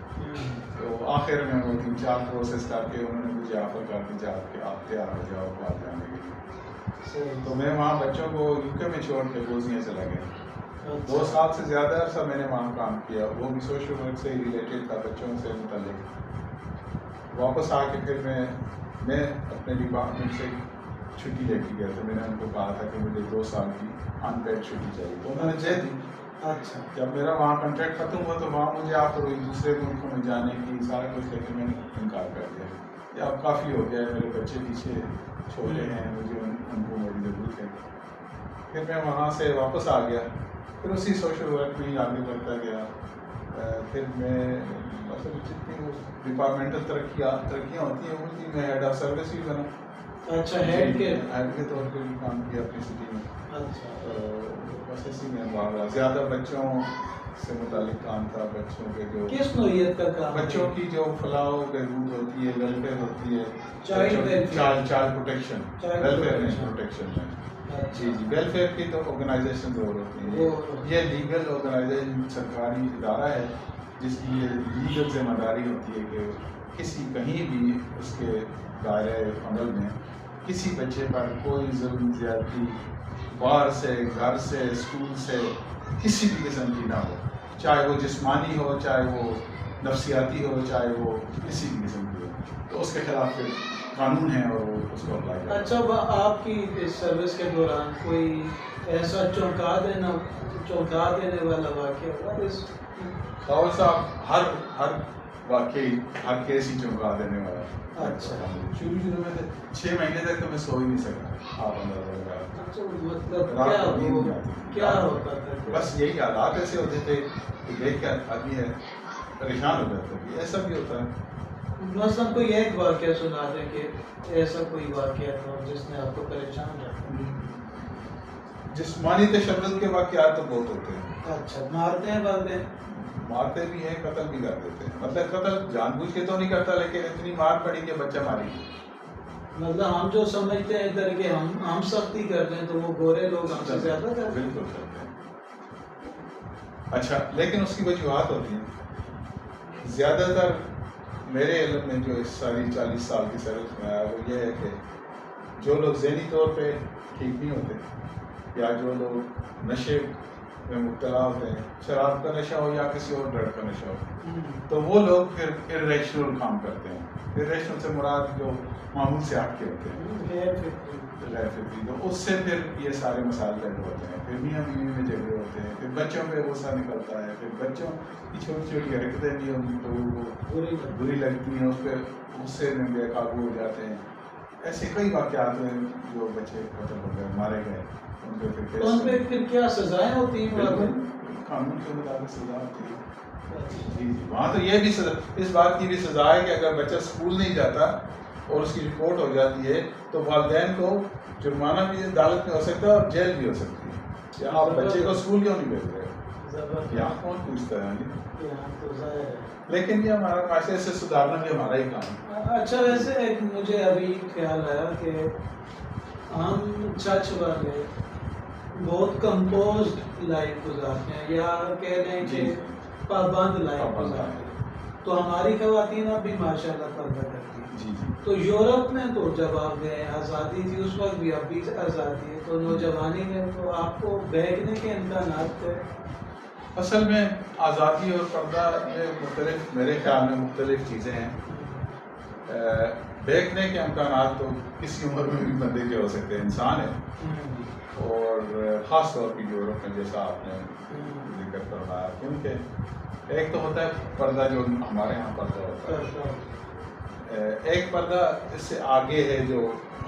تو آخر میں وہ 3-4 پروسیس کر کے انہوں نے مجھے آفر کر دی جاب کہ آپ تیار ہو جاؤ باہر جانے کے لیے. تو میں وہاں بچوں کو UK میں چھوڑ کے بوسنیا چلا گیا. 2 سال سے زیادہ عرصہ میں نے وہاں کام کیا, وہ بھی سوشل ورک سے ریلیٹڈ تھا, بچوں سے متعلق. واپس آ کے پھر میں اپنے ڈپارٹمنٹ سے چھٹی لے کے گیا تھا. میں نے ان کو کہا تھا کہ مجھے 2 سال کی ان پیڈ چھٹی چاہیے, تو انہوں نے دے دی. اچھا. جب میرا وہاں کنٹریکٹ ختم ہوا تو وہاں مجھے آپ کو دوسرے ملکوں میں جانے کی سارا کچھ, لیکن میں نے انکار کر دیا. یہ اب کافی ہو گیا ہے, میرے بچے پیچھے چھوٹے ہیں, مجھے ان کو میری ضرورت ہے. پھر میں وہاں سے واپس آ گیا, پھر اسی سوشل ورک میں ہی آگے بڑھتا گیا. پھر میں مطلب جتنی ڈپارٹمنٹل ترقیاں ہوتی ہیں ان کی میں ہیڈ آف سروس بھی بنا. اچھا. ہیڈ کے طور پہ بھی کام کیا اپنی سٹی میں. اچھا. بس اسی میں بھاگا, زیادہ بچوں سے متعلق کام تھا. بچوں کے جو کس نوعیت کا کام, بچوں کی جو فلاح و بہبود ہوتی ہے, ویلفیئر ہوتی ہے, چائلڈ پروٹیکشن, ویلفیئر نہیں پروٹیکشن میں. جی ویلفیئر کی تو آرگنائزیشن ضرور ہوتی ہے. یہ لیگل آرگنائزیشن سرکاری ادارہ ہے جس کی یہ لیگل ذمہ داری ہوتی ہے کہ کسی کہیں بھی اس کے دائرۂ عمل میں کسی بچے پر کوئی ظلم زیادتی باہر سے, گھر سے, اسکول سے, کسی بھی قسم کی نہ ہو, چاہے وہ جسمانی ہو, چاہے وہ نفسیاتی ہو, چاہے وہ کسی بھی قسم کی ہو, تو اس کے خلاف پھر قانون ہے اور وہ اس کو اپلائی کرتا ہے. اچھا. آپ کی اس سروس کے دوران کوئی ایسا چونکا دینے والا واقعہ ہوا؟ خاور صاحب ہر واقعی ہر کیس ہی چونکا دینے والا. اچھا. شروع میں 6 مہینے تک تو میں سو ہی نہیں سکا. آپ اندازہ لگا, مطلب کیا ہوتا تھا؟ بس یہی حالات ایسے ہوتے تھے کہ دیکھ کے آدمی ہے پریشان ہو جاتا ہے. ایسا بھی ہوتا ہے. مثلاً کوئی ایک واقعہ سنا دیں کہ ایسا کوئی واقعہ تھا جس نے آپ کو پریشان رکھا. جسمانی تشدد کے واقعات تو بہت ہوتے ہیں. اچھا. مارتے ہیں بندے؟ مارتے بھی ہیں, قتل بھی کر دیتے ہیں. مطلب قتل جان بوجھ کے تو نہیں کرتا, لیکن اتنی مار پڑی کہ بچہ ماری. مطلب ہم جو سمجھتے ہیں ادھر کہ ہم سختی کرتے ہیں تو وہ گورے لوگ ہم سے زیادہ کرتے ہیں. بالکل کرتے ہیں. اچھا, لیکن اس کی وجوہات ہوتی ہیں. زیادہ تر میرے علم میں جو اس ساری 40 سال کی سروس میں آیا وہ یہ ہے کہ جو لوگ ذہنی طور پہ ٹھیک نہیں ہوتے, یا جو لوگ نشے میں مبتلا ہوتے ہیں, شراب کا نشہ ہو یا کسی اور ڈرگ کا نشہ ہو, تو وہ لوگ پھر ارریشنل کام کرتے ہیں. ارریشنل سے مراد جو معمول سے ہٹ کے ہوتے ہیں, غیر فطری, تو اس سے پھر یہ سارے مسائل پیدا ہوتے ہیں. پھر میاں بیوی میں جھگڑے ہوتے ہیں, پھر بچوں پہ غصہ نکلتا ہے, پھر بچوں کی چھوٹی چھوٹی حرکتیں بھی ان لوگوں کو بری لگتی ہیں, اس پہ غصے میں بے قابو ہو جاتے ہیں. ایسے کئی واقعات ہیں جو بچے قتل ہو گئے, مارے گئے. ان پہ پھر کیا سزائیں ہوتی ہیں؟ قانون کے مطابق سزا ہوتی ہے. جی وہاں تو یہ بھی اس بات کی بھی سزا ہے کہ اگر بچہ اسکول نہیں جاتا اور اس کی رپورٹ ہو جاتی ہے تو والدین کو جرمانہ بھی عدالت میں ہو سکتا ہے اور جیل بھی ہو سکتی ہے. کہ آپ بچے کو اسکول کیوں نہیں بھیج رہے؟ یہاں کون پوچھتا ہے؟ لیکن یہ ہمارا معاشرے سے سدھارنا بھی ہمارا ہی کام ہے. اچھا, ویسے ایک مجھے ابھی خیال آیا کہ ہم چرچ والے بہت کمپوزڈ لائف گزارتے ہیں, یا کہہ لیں کہ پابند لائف گزارتے ہیں. تو ہماری خواتین اب بھی ماشاءاللہ پردہ کرتی ہیں. جی جی. تو یورپ میں تو جب آپ گئے آزادی تھی اس وقت بھی، اب بھی آزادی ہے، تو نوجوانی میں تو آپ کو بہکنے کے امکانات تھے. اصل میں آزادی اور پردہ یہ مختلف، میرے خیال میں مختلف چیزیں ہیں. بہکنے کے امکانات تو کسی عمر میں بھی بندے کے ہو سکتے ہیں، انسان ہے. اور خاص طور پہ یورپ میں جیسا آپ نے ذکر کروایا، کیونکہ ایک تو ہوتا ہے پردہ جو ہمارے یہاں پردہ ہوتا ہے، ایک پردہ اس سے آگے ہے جو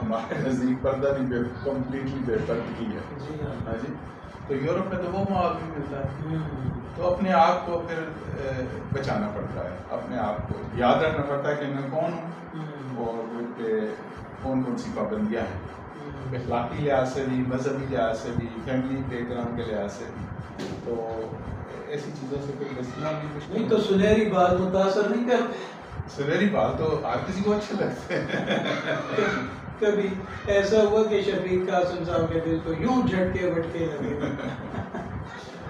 ہمارے نزدیک پردہ نہیں، کمپلیٹلی بے پردگی ہے. ہاں جی. تو یورپ میں تو وہ ماحول بھی ملتا ہے، تو اپنے آپ کو پھر بچانا پڑتا ہے، اپنے آپ کو یاد رکھنا پڑتا ہے کہ میں کون ہوں اور کون کون سی پابندیاں ہیں، اخلاقی لحاظ سے بھی، مذہبی لحاظ سے بھی، فیملی بیک گراؤنڈ کے لحاظ سے بھی. تو ایسی چیزوں سے پھر بچنا بھی مشکل. نہیں تو سنہری بال متاثر نہیں کرتے؟ سنہری بال تو ہر کسی کو اچھے لگتے ہیں. کبھی ایسا ہوا کہ شفیق قاسم صاحب کے دل کو یوں جھٹکے بٹکے لگے؟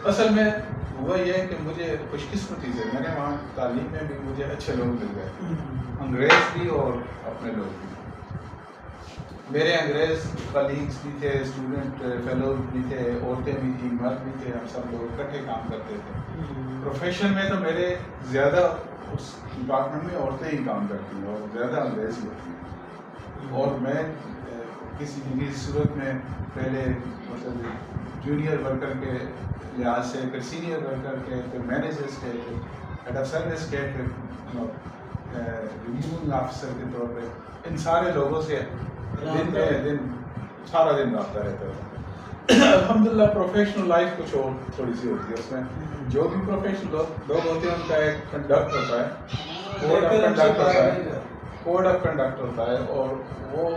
اصل میں ہوا یہ ہے کہ مجھے خوش قسمتی سے میں نے وہاں تعلیم میں بھی مجھے اچھے لوگ مل گئے، انگریز بھی اور اپنے لوگ بھی. میرے انگریز کلیگس بھی تھے، اسٹوڈنٹ فیلوز بھی تھے، عورتیں بھی تھیں، مرد بھی تھے، ہم سب لوگ اکٹھے کام کرتے تھے. پروفیشن میں تو میرے زیادہ اس ڈپارٹمنٹ میں عورتیں ہی کام کرتی ہیں اور زیادہ انگریز ہی ہوتی ہیں. اور میں کسی بھی صورت میں پہلے مطلب جونیئر ورکر کے لحاظ سے، پھر سینئر ورکر کے، پھر مینیجرس کے، پھر ہیڈ آف سروس کے، پھر ریویونگ آفیسر کے طور پہ ان سارے لوگوں سے دن پہ دن سارا دن رابطہ رہتا تھا. الحمدللہ پروفیشنل لائف کچھ اور تھوڑی سی ہوتی ہے، اس میں جو بھی پروفیشنل لوگ ہوتے ہیں ان کا ایک کنڈکٹ ہوتا ہے، کوڈ آف کنڈکٹ ہوتا ہے، کوڈ آف کنڈکٹ ہوتا ہے. اور وہ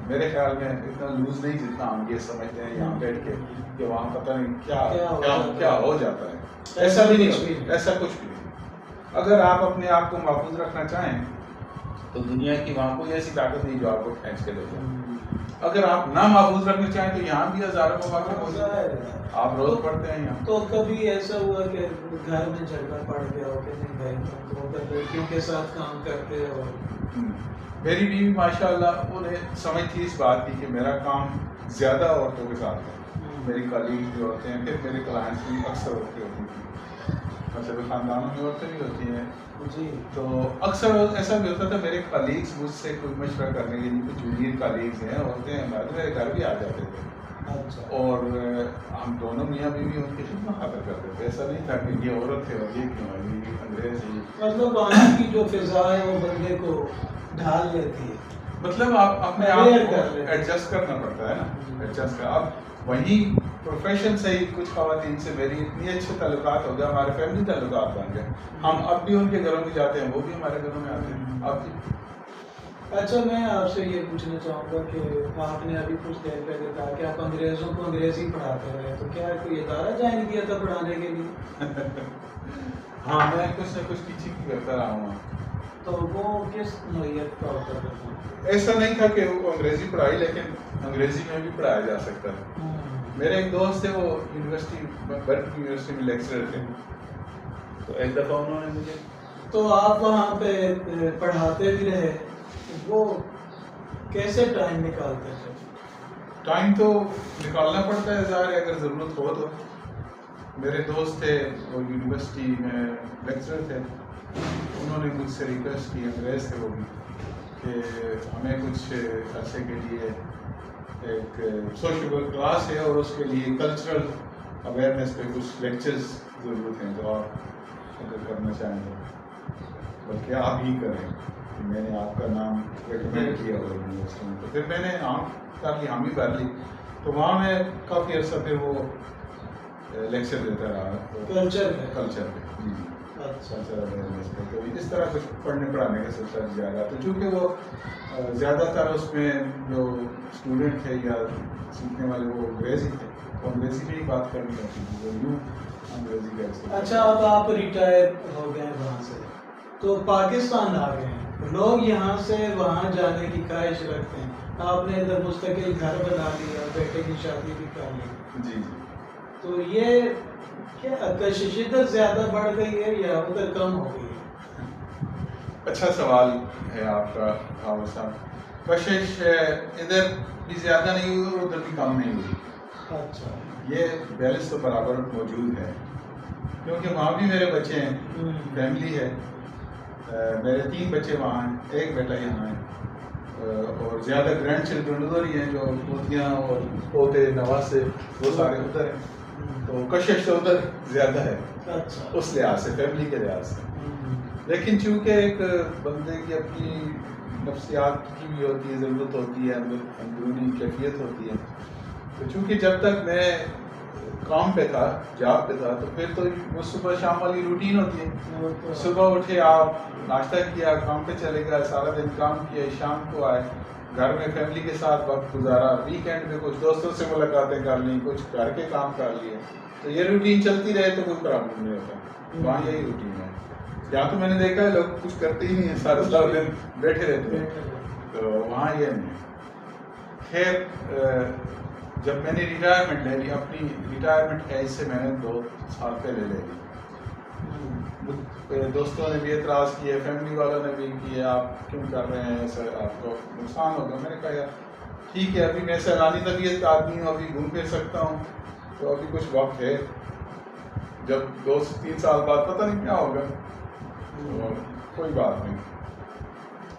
میرے خیال میں اتنا لوز نہیں جتنا ہم یہ سمجھتے ہیں یہاں بیٹھ کے کہ وہاں پتہ نہیں کیا ہو جاتا ہے. ایسا بھی نہیں، ایسا کچھ بھی نہیں. اگر آپ اپنے آپ کو محفوظ رکھنا چاہیں تو دنیا کی وہاں کوئی ایسی طاقت نہیں جو آپ کو کھینچ کے لے جائے. اگر آپ نہ محفوظ رکھنا چاہیں تو یہاں بھی ہزاروں مواقع موجود ہیں، آپ روز پڑھتے ہیں یہاں. تو کبھی ایسا ہوا کہ گھر میں جھگڑا پڑ گیا ہو کہ نہیں بھائی تم تو لڑکیوں کے ساتھ کام کرتے ہو؟ میری بیوی ماشاء اللہ انہیں سمجھ تھی اس بات کی کہ میرا کام زیادہ عورتوں کے ساتھ ہے. میری کالیگ جو ہوتے ہیں، پھر میرے کلائنٹس بھی اکثر عورتیں ہوتی تھیں، مطلب خاندانوں میں عورتیں بھی ہوتی ہیں. جی. تو اکثر ایسا بھی ہوتا تھا میرے کالیگس مجھ سے کوئی مشورہ کرنے کے لیے، کچھ جونیئر کالیگس ہیں عورتیں ہیں ہمارے، میرے گھر بھی آ جاتے تھے. اچھا. اور ہم دونوں میاں بیوی ان کی خدمت خاطر کرتے تھے. ایسا نہیں تھا کہ یہ عورت ہے اور یہ کیوں ہے، یہ انگریز ہے. مطلب وہاں کی جو فضا ہے وہ بندے کو ڈھال لیتی ہے، مطلب آپ اپنے آپ کو ایڈجسٹ کرنا پڑتا ہے نا. ایڈجسٹ کر اب وہیں پروفیشن سے ہی کچھ خواتین سے میری اتنی اچھے تعلقات ہو گئے، ہمارے فیملی تعلقات بن گئے. ہم اب بھی ان کے گھروں میں جاتے ہیں، وہ بھی ہمارے گھروں میں آتے ہیں. اب بھی. اچھا میں آپ سے یہ پوچھنا چاہوں گا کہ آپ نے ابھی کچھ دیر پہلے کہا کہ آپ انگریزوں کو انگریزی پڑھاتے رہے، تو کیا کوئی ادارہ جوائن کیا تھا پڑھانے کے لیے؟ ہاں میں کچھ نہ کچھ ٹیچنگ کرتا رہا ہوں. تو وہ کس نوعیت کا ہوتا تھا؟ ایسا نہیں تھا کہ وہ انگریزی پڑھائی، لیکن انگریزی میں بھی پڑھایا جا سکتا ہے. میرے ایک دوست تھے، وہ یونیورسٹی برکلی یونیورسٹی میں لیکچرر تھے. تو ایک دفعہ انہوں نے مجھے، تو آپ وہاں پہ پڑھاتے بھی رہے، وہ کیسے ٹائم نکالتے تھے؟ ٹائم تو نکالنا پڑتا ہے ظاہر ہے، اگر ضرورت ہو تو. میرے دوست تھے وہ یونیورسٹی میں لیکچرر تھے، انہوں نے مجھ سے ریکویسٹ کی، انگریز تھے وہ بھی، کہ ہمیں کچھ عرصے کے لیے ایک سوشل ورک کلاس ہے اور اس کے لیے کلچرل اویئرنیس پہ کچھ لیکچرز ضرورت ہیں، جو آپ اگر کرنا چاہیں تو بلکہ آپ ہی کریں. میں نے آپ کا نام ریکمینڈ کیا ہوا یونیورسٹی میں، تو پھر میں نے کر لی، ہم ہی کر لی. تو وہاں میں کافی عرصہ پھر وہ لیکچر دیتا رہا کلچر پہ. جی جی. کلچر اویئرنیس پہ. تو اس طرح کچھ پڑھنے پڑھانے کا سلسلہ زیادہ. تو چونکہ وہ زیادہ تر اس میں جو اسٹوڈنٹ تھے یا سیکھنے والے وہ انگریزی تھے، وہ انگریزی میں ہی بات کرنی پڑتی تھی، وہ یوں انگریزی کا. اچھا اب آپ ریٹائر ہو گئے وہاں سے تو پاکستان آ گئے ہیں، لوگ یہاں سے وہاں جانے کی خواہش رکھتے ہیں، آپ نے ادھر مستقل گھر بنا لیا، بیٹے کی شادی بھی کر لی. جی جی. تو یہ کیا کشش ادھر زیادہ بڑھ گئی ہے یا ادھر کم ہو گئی ہے؟ اچھا سوال ہے آپ کا عامر صاحب. کشش ادھر بھی زیادہ نہیں ہوئی اور ادھر بھی کم نہیں ہوئی. اچھا. یہ بیلنس تو برابر موجود ہے کیونکہ وہاں بھی میرے بچے ہیں, فیملی ہے. میرے 3 بچے وہاں ہیں, ایک بیٹا یہاں ہے, اور زیادہ گرینڈ چلڈرن ادھر ہی ہیں, جو پوتیاں اور پوتے نواسے وہ سارے ادھر ہیں. تو کشش تو ادھر زیادہ ہے اس لحاظ سے, فیملی کے لحاظ سے. لیکن چونکہ ایک بندے کی اپنی نفسیات کی بھی ہوتی ہے, ضرورت ہوتی ہے, اندرونی کیفیت ہوتی ہے. تو چونکہ جب تک میں کام پہ تھا, جاب پہ تھا, تو پھر تو وہ صبح شام والی روٹین ہوتی ہے. صبح اٹھے, آپ ناشتہ کیا, کام پہ چلے گئے, سارا دن کام کیا, شام کو آئے, گھر میں فیملی کے ساتھ وقت گزارا, ویکینڈ میں کچھ دوستوں سے ملاقاتیں کر لیں, کچھ گھر کے کام کر لیے. تو یہ روٹین چلتی رہے تو کوئی پرابلم نہیں ہوتا. وہاں یہی روٹین ہے. یہاں تو میں نے دیکھا ہے لوگ کچھ کرتے ہی نہیں ہیں, سارا دن بیٹھے رہتے ہیں. تو وہاں یہ نہیں. خیر, جب میں نے ریٹائرمنٹ لے لی, اپنی ریٹائرمنٹ ایج سے میں نے 2 سال پہلے لے لی. دوستوں نے بھی اعتراض کیے, فیملی والوں نے بھی کیے, آپ کیوں کر رہے ہیں ایسا, آپ کو نقصان ہوگا. میں نے کہا یار ٹھیک ہے, ابھی میں سیلانی طبیعت کا آدمی ہوں, ابھی گھوم پھر سکتا ہوں, تو ابھی کچھ وقت ہے. جب 2 سے 3 سال بعد پتہ نہیں کیا ہوگا, کوئی بات نہیں.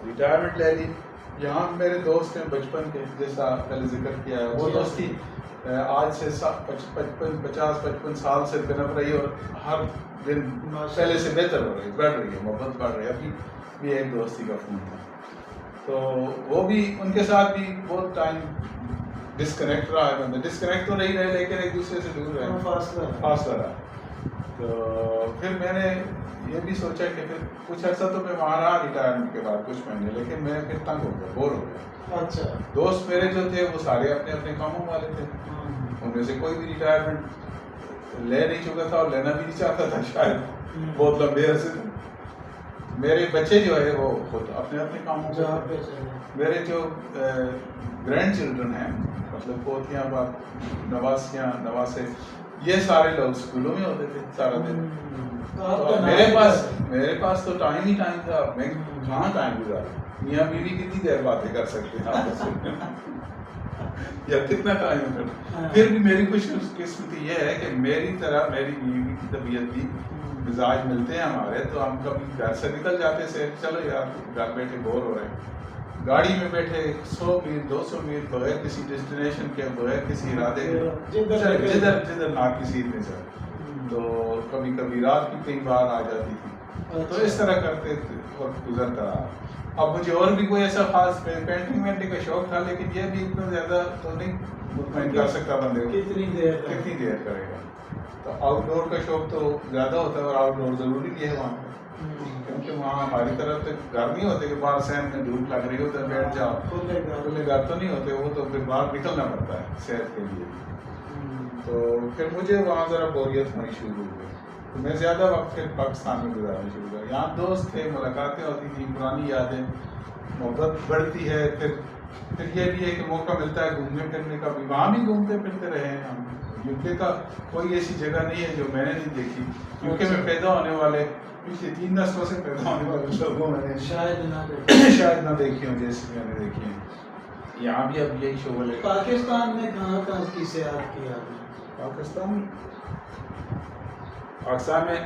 ریٹائرمنٹ لے لی. یہاں میرے دوست ہیں بچپن کے, جیسا پہلے ذکر کیا ہے, وہ دوستی آج سے 50-55 سال سے بنپ رہی, اور ہر دن پہلے سے بہتر ہو رہی, بڑھ رہی ہے, محبت بڑھ رہی ہے. ابھی بھی ایک دوستی کا فون تھا, تو وہ بھی ان کے ساتھ بھی بہت ٹائم ڈسکنیکٹ رہا ہے. بندہ ڈسکنیکٹ تو نہیں رہے, لیکن ایک دوسرے سے دور رہے, فاصلہ رہا. تو پھر میں نے یہ بھی سوچا کہ پھر کچھ عرصہ تو میں وہاں رہا ریٹائرمنٹ کے بعد, کچھ مہینے, لیکن میں پھر تنگ ہو گیا, بور ہو گیا. اچھا. دوست میرے جو تھے وہ سارے اپنے اپنے کاموں والے تھے, ان میں سے کوئی بھی ریٹائرمنٹ لے نہیں چکا تھا اور لینا بھی نہیں چاہتا تھا شاید, بہت لمبے عرصے تھے. میرے بچے جو ہے وہ خود اپنے اپنے کاموں پہ. میرے جو گرینڈ چلڈرن ہیں, مطلب پوتیاں, نواسیاں, نواسے, یہ سارے لوگ اسکولوں میں ہوتے تھے سارا دن. میرے پاس تو ٹائم ہی ٹائم تھا. میں کہاں ٹائم گزارا, میاں بیوی کتنی دیر باتیں کر سکتے ہیں آپس میں, یا کتنا ٹائم ہوتا. پھر بھی میری خوش قسمتی یہ ہے کہ میری طرح میری بیوی کی طبیعت بھی, مزاج ملتے ہیں ہمارے, تو ہم کبھی گھر سے نکل جاتے سے, چلو یار گھر بیٹھے بور ہو رہے ہیں, گاڑی میں بیٹھے 100 میل 200 میل بغیر کسی ڈیسٹینیشن کے, بغیر کسی ارادے کے, جدھر نہ کسی نے سر. تو کبھی کبھی رات بھی کئی بار آ جاتی تھی. تو اس طرح کرتے وقت گزرتا رہا. اب مجھے اور بھی کوئی ایسا خاص پینٹنگ وینٹنگ کا شوق تھا, لیکن یہ بھی اتنا زیادہ تو نہیں مطمئن کر سکتا بندے کو, کتنی دیر کرے گا. تو آؤٹ ڈور کا شوق تو زیادہ ہوتا ہے, اور آؤٹ ڈور ضروری بھی ہے وہاں پہ, کیونکہ وہاں ہماری طرف تو گھر نہیں ہوتے کہ باہر سہن میں دھوپ لگ رہی ہوتا ہے بیٹھ جاؤ, کھلے گھر تو نہیں ہوتے, وہ تو پھر باہر نکلنا پڑتا ہے صحت کے لیے. تو پھر مجھے وہاں ذرا بوریت ہونی شروع ہو گئی, تو میں زیادہ وقت پھر پاکستان میں گزارنا شروع کیا. یہاں دوست تھے, ملاقاتیں ہوتی تھیں, پرانی یادیں, محبت بڑھتی ہے. پھر یہ بھی ہے کہ موقع ملتا ہے گھومنے پھرنے کا بھی. وہاں بھی گھومتے پھرتے رہے ہیں ہم. UK کا کوئی ایسی جگہ نہیں ہے جو میں نے نہیں دیکھی, کیونکہ میں پیدا ہونے والے پچھلے 3 نسلوں سے پیدا ہونے والے لوگوں میں شاید نہ دیکھی ہوں جیسے میں نے دیکھی ہیں. یہاں بھی اب یہی شغل ہے. پاکستان میں کہاں کہاں کی سیاحت کی آپ نے؟ پاکستان میں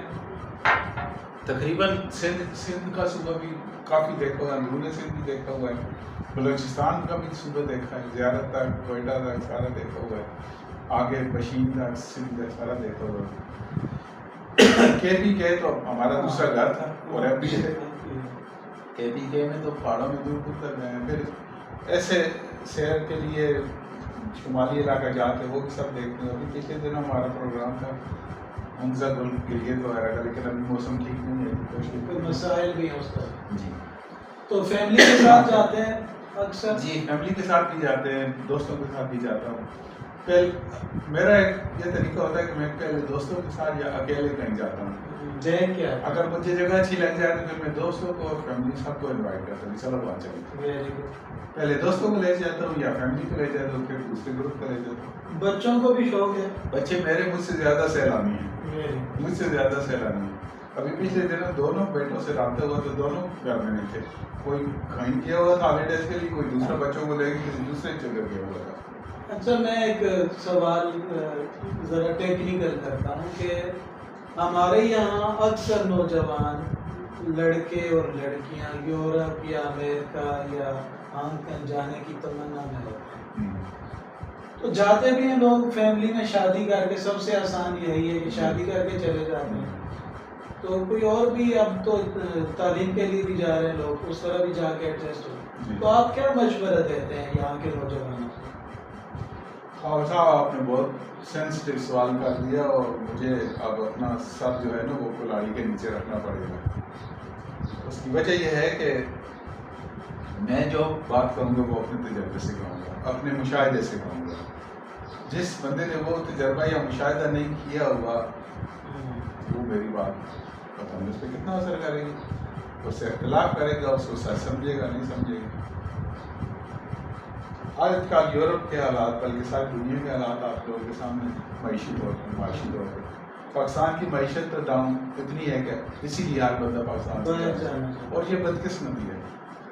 تقریباً سندھ کا صوبہ بھی کافی دیکھا ہوا ہے, اندرون سندھ بھی دیکھا ہوا ہے, بلوچستان کا بھی صوبہ دیکھا ہے, زیارت تک, کوئٹہ تک سارا دیکھا ہوا ہے, آگے بشین تک, سندھ تک سارا دیکھا ہوا ہے. KPK تو ہمارا دوسرا گھر تھا, اور اب بھی ہے. KPK میں تو پہاڑوں میں دور دور تک گئے ہیں. پھر ایسے سیر کے لیے شمالی علاقہ جاتے وہ بھی سب دیکھتے ہیں. ابھی پچھلے دن ہمارا پروگرام تھا حمزہ گلگت وغیرہ کا, لیکن ابھی موسم ٹھیک نہیں ہے, مسائل بھی ہیں اس کا. جی. تو فیملی کے ساتھ جاتے ہیں اکثر؟ جی فیملی کے ساتھ بھی جاتے ہیں, دوستوں کے ساتھ بھی جاتا ہوں. پہلے میرا ایک یہ طریقہ ہوتا ہے کہ میں پہلے دوستوں کے ساتھ یا اکیلے کہیں جاتا ہوں. اگر مجھے جگہ اچھی لگ جائے تو پھر میں دوستوں کو اور فیملی سب کو انوائٹ کرتا ہوں, چلو وہاں چلیں. پہلے دوستوں کو لے جاتا ہوں یا فیملی کو لے جاتا ہوں, پھر دوسرے گروپ کو لے جاتا ہوں. بچوں کو بھی شوق ہے؟ بچے میرے مجھ سے زیادہ سیلانی ہیں, مجھ سے زیادہ سیلانی ہیں. ابھی پچھلے دنوں دونوں بیٹوں سے رابطہ ہوا تو دونوں گھر میں نہیں تھے. کوئی کہیں گیا ہوا تھا ہالیڈیز کے لیے, کوئی دوسرا بچوں کو لے کے کسی دوسرے جگہ گیا ہوا تھا. اچھا میں ایک سوال ذرا ٹیکنیکل کرتا ہوں کہ ہمارے یہاں اکثر نوجوان لڑکے اور لڑکیاں یورپ یا امریکہ یا ہانگ کانگ جانے کی تمنا میں ہوتے ہیں, تو جاتے بھی ہیں لوگ فیملی میں شادی کر کے, سب سے آسان یہی ہے کہ شادی کر کے چلے جاتے ہیں. تو کوئی اور بھی اب تو تعلیم کے لیے بھی جا رہے ہیں لوگ, اس طرح بھی جا کے ایڈجسٹ ہو. تو آپ کیا مشورہ دیتے ہیں یہاں کے نوجوانوں کو؟ خواجہ صاحب آپ نے بہت سینسٹیو سوال کر دیا, اور مجھے اب اپنا سر جو ہے نا وہ کلاڑی کے نیچے رکھنا پڑے گا. اس کی وجہ یہ ہے کہ میں جو بات کہوں گا وہ اپنے تجربے سے کہوں گا, اپنے مشاہدے سے کہوں گا. جس بندے نے وہ تجربہ یا مشاہدہ نہیں کیا ہوا وہ میری بات پتہ نہیں اس پہ کتنا اثر کرے گی. اس سے اختلاف کرے گا, اس کو سچ سمجھے گا نہیں سمجھے گا. آج کل یورپ کے حالات بلکہ ساری دنیا کے حالات آپ لوگوں کے سامنے معاشی طور پر پاکستان کی معیشت تو ڈاؤن اتنی ہے کہ اسی لیے ہر بندہ پاکستان سے, اور یہ بدقسمتی ہے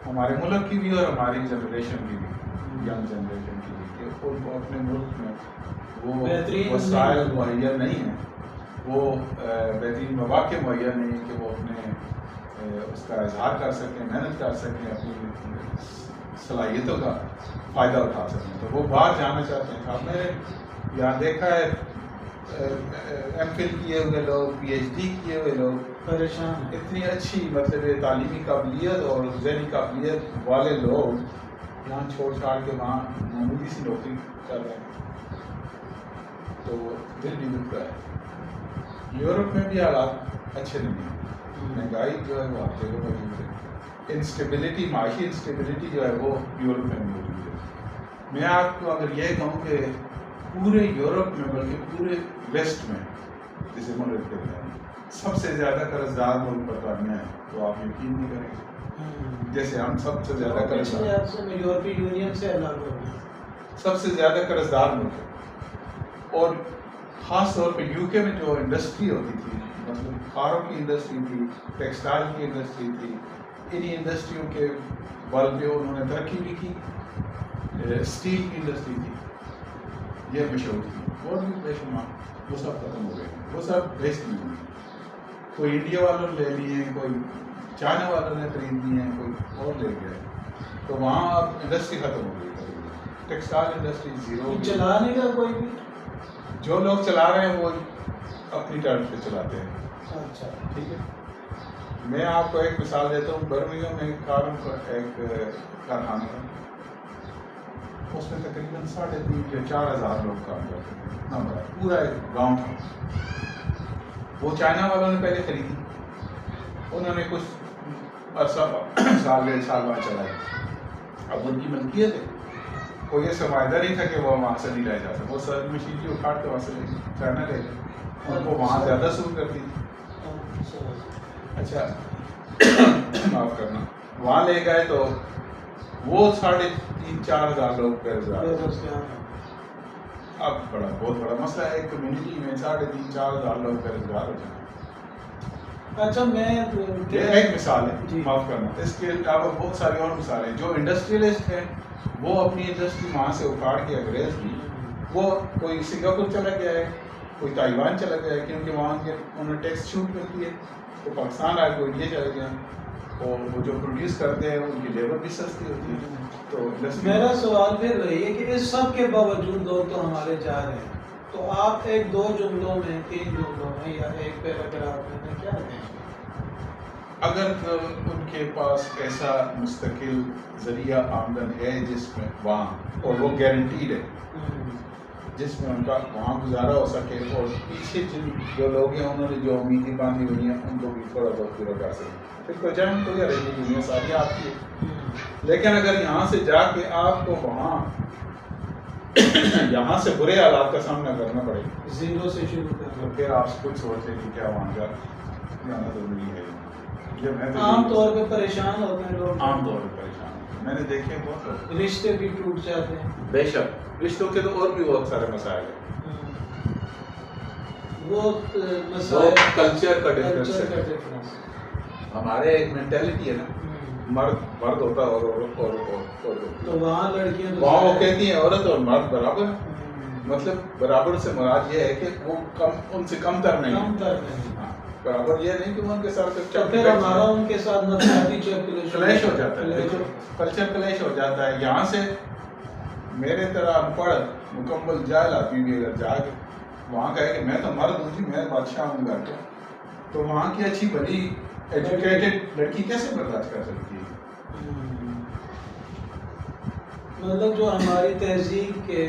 ہمارے ملک کی بھی اور ہماری جنریشن کی بھی, ینگ جنریشن کی بھی, کہ ان کو اپنے ملک میں وہ وسائل مہیا نہیں ہیں, وہ بہترین مواقع مہیا نہیں ہیں کہ وہ اپنے اس کا اظہار کر سکیں, محنت کر سکیں, اپنی صلاحیتوں کا فائدہ اٹھا سکیں. تو وہ باہر جانا چاہتے ہیں. آپ نے یہاں دیکھا ہے ایم فل کیے ہوئے لوگ, پی ایچ ڈی کیے ہوئے لوگ پریشان, اتنی اچھی مطلب تعلیمی قابلیت اور ذہنی قابلیت والے لوگ یہاں چھوڑ چھاڑ کے وہاں معمولی سی نوکری کر رہے ہیں. تو دل بھی دکھتا ہے. یورپ میں بھی حالات اچھے نہیں ہیں, مہنگائی جو ہے وہ ہر جگہ موجود ہے, انسٹیبلٹی, معاشی انسٹیبلٹی جو ہے وہ یورپ میں موجود ہے. میں آپ کو اگر یہ کہوں کہ پورے یورپ میں بلکہ پورے ویسٹ میں جسے ملک کہتے ہیں سب سے زیادہ قرض دار ملک برطانیہ ہے, تو آپ یقین نہیں کریں گے. جیسے ہم سب سے زیادہ قرض دار, یورپی یونین سے الگ ہو گئے, سب سے زیادہ قرض دار ملک ہے. اور خاص طور پہ یو کے میں جو انڈسٹری ہوتی تھی, مطلب کاروں کی انڈسٹری تھی, ٹیکسٹائل کی انڈسٹری تھی, انہی انڈسٹریوں کے بل پہ انہوں نے ترقی بھی کی. اسٹیل کی انڈسٹری تھی, یہ مشہور تھی, اور بھی بے شمار, وہ سب ختم ہو گئے, وہ سب بیچ دی ہوئی. کوئی انڈیا والوں نے لے لی ہیں, کوئی چائنا والوں نے خرید لی ہیں, کوئی اور لے گیا. تو وہاں اب انڈسٹری ختم ہو گئی. Textile industry zero. چلانے کا کوئی بھی, جو لوگ چلا رہے ہیں وہ اپنی ٹرم پہ چلاتے ہیں. اچھا ٹھیک ہے. میں آپ کو ایک مثال دیتا ہوں. برمنگھم میں کاروں کا ایک کارخانہ تھا, اس میں تقریباً 3,500 یا 4,000 لوگ کام کرتے تھے. اتنا بڑا پورا ایک گاؤں تھا. وہ چائنا والوں نے پہلے خریدی, انہوں نے کچھ عرصہ سال 1.5 سال وہاں چلائی. اب ان کی ملکیت ہے, کوئی یہ سمجھدہ نہیں تھا کہ وہ وہاں سے نہیں رہ جاتا. وہ سر مشین کی اکھاڑ کے وہاں سے چائنا لے گئے, ان کو وہاں زیادہ سود کرتی تھی. اچھا معاف کرنا, وہاں لے گئے تو وہ 3,500-4 ہزار لوگ بے روزگار. اب بہت بڑا مسئلہ ہے, ایک کمیونٹی میں 3,500-4 ہزار لوگ بے روزگار ہو جائیں. اچھا میں یہ ایک مثال ہے, معاف کرنا. اس کے علاوہ بہت ساری اور مثالیں ہیں. جو انڈسٹریلسٹ ہیں وہ اپنی انڈسٹری وہاں سے اکھاڑ کے انگریز بھی, وہ کوئی سنگاپور چلا گیا ہے, کوئی تائیوان چلا گیا ہے, کیونکہ وہاں کے انہیں ٹیکس چھوٹ ملتی ہے. تو پاکستان آئے, کوئی انڈیا چلے گئے, اور وہ جو پروڈیوس کرتے ہیں ان کی لیبر بھی سستی ہوتی ہے. تو میرا سوال پھر وہی ہے کہ اس سب کے باوجود لوگ تو ہمارے جا رہے ہیں, تو آپ 1-2 جملوں میں, 3 جملوں میں یا ایک پیراگراف میں کیا کہیں گے؟ اگر ان کے پاس ایسا مستقل ذریعہ آمدن ہے جس میں وہاں, اور وہ گارنٹیڈ ہے, جس میں ان کا وہاں گزارا ہو سکے, اور پیچھے جو لوگ ہیں انہوں نے جو امیدیں باندھی ہوئی ہیں ان کو بھی تھوڑا بہت پورا کر سکیں, پھر کوئی جان تو رہی ہے, دنیا ساری آپ کی ہے. لیکن اگر یہاں سے جا کے آپ کو وہاں یہاں سے برے حالات کا سامنا کرنا پڑے, زیرو سے شروع کرنا, پھر آپ کچھ سوچ لیں کہ کیا وہاں کا جانا ضروری ہے. عام طور پہ پریشان ہوتے ہیں لوگ, عام طور پہ پریشان ہوتے ہیں. میں نے دیکھے بہت لوگ, رشتے بھی ٹوٹ جاتے ہیں. بے شک رشتوں کے تو اور بھی بہت سارے مسائل ہیں. وہ وہ کلچر کا ڈفرینس ہے. ڈفرینس. ہمارے ایک مینٹیلٹی ہے نا, مرد ہوتا ہے اور عورت تو وہاں لڑکیاں وہاں وہ کہتی ہیں عورت اور مرد برابر ہیں. مطلب برابر سے مراد یہ ہے کہ وہ ان سے کم تر نہیں. برابر یہ نہیں کہ وہ ان کے ساتھ پھر ہمارا ان کے ساتھ نفسیاتی کلیش ہو جاتا ہے, کلچر کلیش ہو جاتا ہے. یہاں سے میرے طرح ان پڑھ مکمل جاہل آدمی بھی اگر جا کے وہاں کہے کہ میں تو مرد ہوں جی, میں بادشاہ ہوں گھر کا, تو وہاں کی اچھی بڑی ایجوکیٹڈ لڑکی کیسے برداشت کر سکتی ہے؟ مطلب جو ہماری تہذیب کے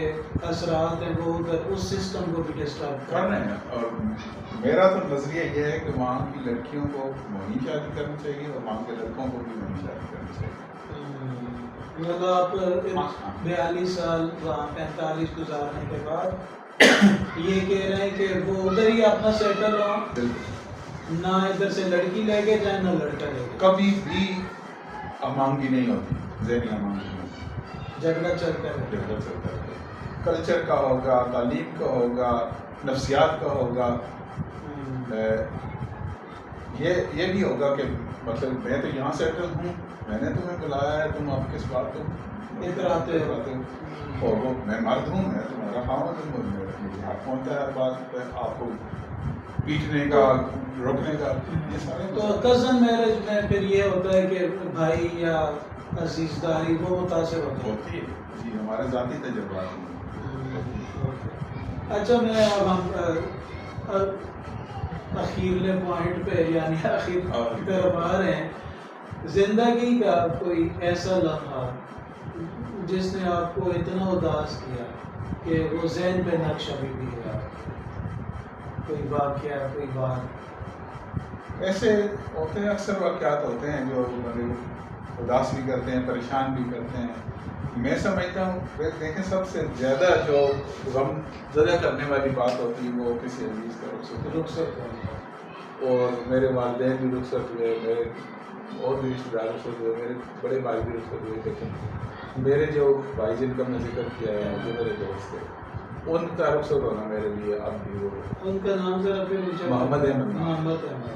اثرات ہیں وہ ادھر اس سسٹم کو بھی ڈسٹرب کر رہے ہیں. اور میرا تو نظریہ یہ ہے کہ وہاں کی لڑکیوں کو وہیں شادی کرنی چاہیے اور وہاں کے لڑکوں کو بھی وہیں شادی کرنی چاہیے. مطلب آپ 42 سال وہاں 45 گزارنے کے بعد یہ کہہ رہے ہیں کہ وہ ادھر ہی اپنا سیٹل ہو, نہ ادھر سے لڑکی لے کے جائیں نہ لڑکا لے کے. کبھی بھی امانگی نہیں ہوتی, ذہنی امانگی نہیں ہوتی, جھگڑا چلتا ہے. کلچر کا ہوگا, تعلیم کا ہوگا, نفسیات کا ہوگا. یہ بھی ہوگا کہ مطلب میں تو یہاں سیٹل ہوں, میں نے تمہیں بلایا ہے, تم آپ کس بات کو ادھر آتے ہو. اور وہ میں مرد ہوں, میں تمہارا خاوند ہوں, مجھے حق پہنچتا ہے ہر بات پہ آپ کو پیٹنے کا, روکنے کا. یہ سارے تو کزن میرج میں پھر یہ ہوتا ہے کہ بھائی یا عزیزداری وہ متاثر ہوتی ہے جی, ہمارے ذاتی تجربات ہیں. اچھا میں اب اخیرلے پوائنٹ پہ یعنی آخر کی طرف آ رہے ہیں. زندگی کا کوئی ایسا لمحہ جس نے آپ کو اتنا اداس کیا کہ وہ ذہن پہ نقش ابھی بھی ہے, کوئی واقعہ, کوئی بات؟ ایسے ہوتے ہیں, اکثر واقعات ہوتے ہیں جو مطلب اداس بھی کرتے ہیں, پریشان بھی کرتے ہیں. میں سمجھتا ہوں دیکھیں سب سے زیادہ جو غم زدہ کرنے والی بات ہوتی ہے وہ کسی عزیز کا رخصت ہوتا ہے. اور میرے والدین بھی رخصت ہوئے, میرے اور بھی رشتے دار رخصت ہوئے, میرے بڑے بھائی بھی رخصت ہوئے. لیکن میرے جو بھائی جن کا میں ذکر کیا ہے جو میرے دوست تھے, ان کا رخصت ہونا میرے لیے اب بھی وہ, ان کا نام ذرا پھر محمد احمد. محمد احمد.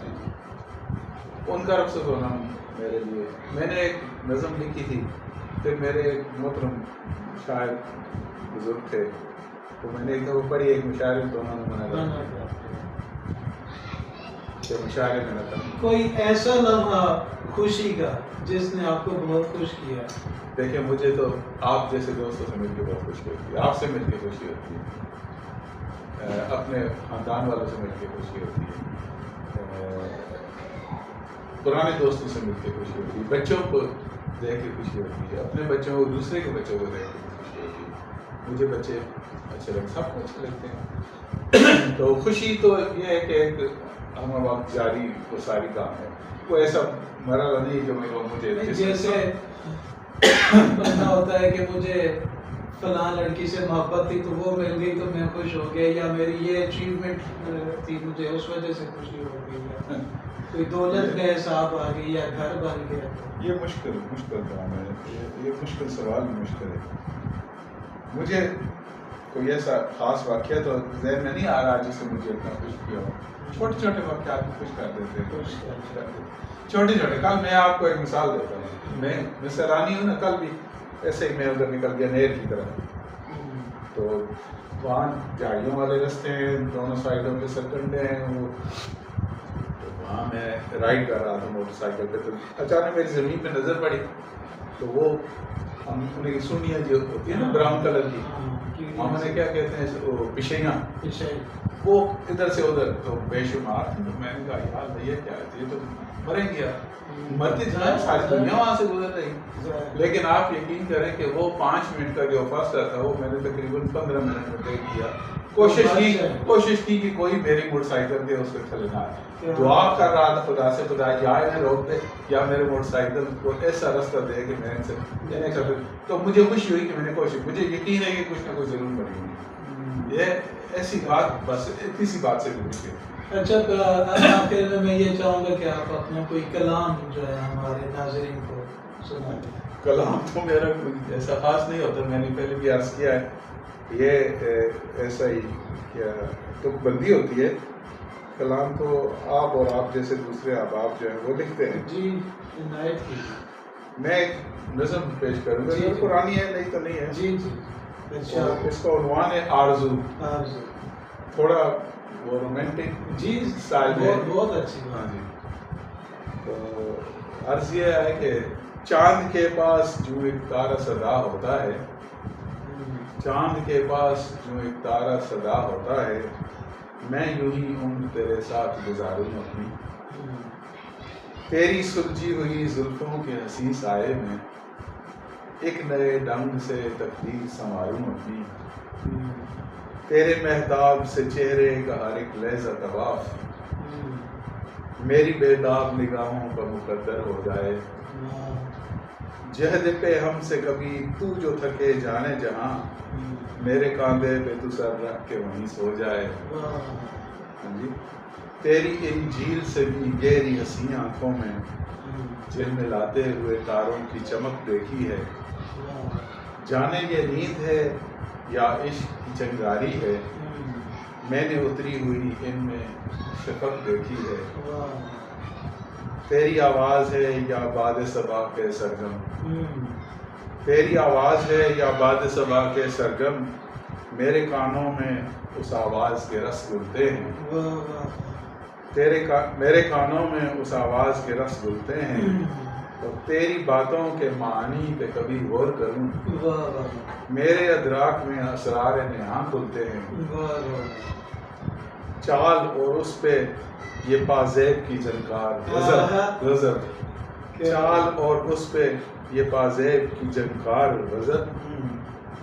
ان کا رخصت ہونا میرے لیے, میں نے ایک نظم لکھی تھی, پھر میرے ایک محترم شاعر بزرگ تھے, تو میں نے ایک دفعہ پڑھی, ایک مشاعرے میں دونوں نے منع کیا کہ مشاعرے میں نہ کرنا. کوئی ایسا لمحہ خوشی کا جس نے آپ کو بہت خوش کیا؟ دیکھیں مجھے تو آپ جیسے دوستوں سے مل کے بہت خوشی ہوتی ہے, آپ سے مل کے خوشی ہوتی ہے, اپنے خاندان والوں سے مل کے خوشی ہوتی ہے, پرانے دوستوں سے مل کے خوشی ہوتی ہے, بچوں کو دیکھ کے خوشی ہوتی ہے, اپنے بچوں کو دوسرے کے بچوں کو دیکھ کے خوشی ہوتی ہے. مجھے بچے اچھے لگتے, سب کو اچھے لگتے ہیں. تو خوشی تو یہ ہے کہ ایک ہم وقت جاری وہ ساری کام ہے, کوئی ایسا مرحلہ نہیں جو مجھے جیسے بندہ ہوتا ہے کہ مجھے فلاں لڑکی سے محبت تھی تو وہ مل گئی تو میں خوش ہو گیا, یا میری یہ اچیومنٹ تھی مجھے اس وجہ سے خوشی ہو گئی, یا کوئی دولت کا حساب آ گئی یا گھر بن گیا. یہ مشکل کام ہے, یہ مشکل سوال بھی مشکل ہے. مجھے کوئی ایسا خاص واقعہ تو ذہن میں نہیں آ رہا جس سے مجھے اتنا خوش کیا ہو. چھوٹے چھوٹے واقعات بھی خوش کر دیتے ہیں, چھوٹے چھوٹے. کل میں آپ کو ایک مثال دیتا ہوں, میں سیلانی ہوں نا, کل بھی ایسے ہی میں ادھر نکل گیا نہر کی طرف, تو وہاں جھاڑیوں والے رستے ہیں, دونوں سائڈوں پہ سرکنڈے ہیں, وہ وہاں میں رائڈ کر رہا تھا موٹر سائیکل پہ, تو اچانک میری زمین پہ نظر پڑی, تو وہ ہم انہیں سنیاں جو ہوتی ہیں نا براؤن کلر کی, ہم انہیں کیا کہتے ہیں, وہ پشیاں, وہ ادھر سے ادھر تو بے شمار تھی. تو میں نے کہا یار بھیا کیا ہے, یہ تو مریں گیا, مرتی جائیں, ساری دنیا وہاں سے گزر رہی. لیکن آپ یقین کریں کہ وہ 5 منٹ کا جو فاصلہ تھا وہ میں نے تقریباً 15 منٹ میں طے کیا. کوشش کی کہ کوئی میری موٹر سائیکل دے اس کے تھلے نہ آئے. دعا کر رہا تھا خدا سے, خدا یا انہیں روک دے یا میرے موٹر سائیکل کو ایسا رستہ دے کہ میں ان سے لینے کا. تو مجھے خوشی ہوئی کہ میں نے کوشش, مجھے یقین ہے کہ کچھ نہ کچھ ضرور بنی ہوئی. یہ ایسی بات, بس اتنی سی بات سے بھی مجھے. اچھا آخر میں یہ چاہوں گا کہ آپ اپنا کوئی کلام جو ہے ہمارے ناظرین کو سنائیں. کلام تو میرا ایسا خاص نہیں ہوتا, میں نے پہلے بھی عرض کیا ہے, یہ ایسا ہی کیا تو بندی ہوتی ہے، کلام تو آپ اور آپ جیسے دوسرے احباب جو ہیں وہ لکھتے ہیں. جی عنایت کی. میں ایک نظم پیش کروں گا، جی پرانی ہے نہیں تو نہیں ہے. جی جی اور اس کا عنوان ہے آرزو. آرزو. تھوڑا وہ رومانٹک جی اسٹائل ہے. بہت اچھی ہاں بات. جی. تو عرض یہ ہے کہ چاند کے پاس جو ایک تارا صدا ہوتا ہے، چاند کے پاس جو ایک تارا صدا ہوتا ہے، میں یوں ہی عمر تیرے ساتھ گزاروں اپنی. تیری سلجھی ہوئی زلفوں کے حسین سائے میں ایک نئے ڈنگ سے تقدیر سنواروں اپنی. تیرے مہتاب سے چہرے کا ہر ایک لہجہ طواف میری بیداب نگاہوں کا مقدر ہو جائے. جہد پہ ہم سے کبھی تو جو تھکے جانے جہاں، میرے کاندھے پہ تو سر رکھ کے وہیں سو جائے. جی. تیری انجیل سے بھی گہری حسین آنکھوں میں جن میں لاتے ہوئے تاروں کی چمک دیکھی ہے. جانے یہ نیند ہے یا عشق کی چنگاری ہے، میں نے اتری ہوئی ان میں شفق دیکھی ہے. تیری آواز ہے یا باد صبا کے سرگم، تیری آواز ہے یا باد صبا کے سرگم، میرے کانوں میں اس آواز کے رس گلتے ہیں. میرے کانوں میں اس آواز کے رس گلتے ہیں. اور تیری باتوں کے معنی پہ کبھی غور کروں، میرے ادراک میں اسرار نہاں کھلتے ہیں. چال اور اس پہ یہ پازیب کی جھنکار غضب، چال اور اس پہ یہ پازیب کی جھنکار غضب،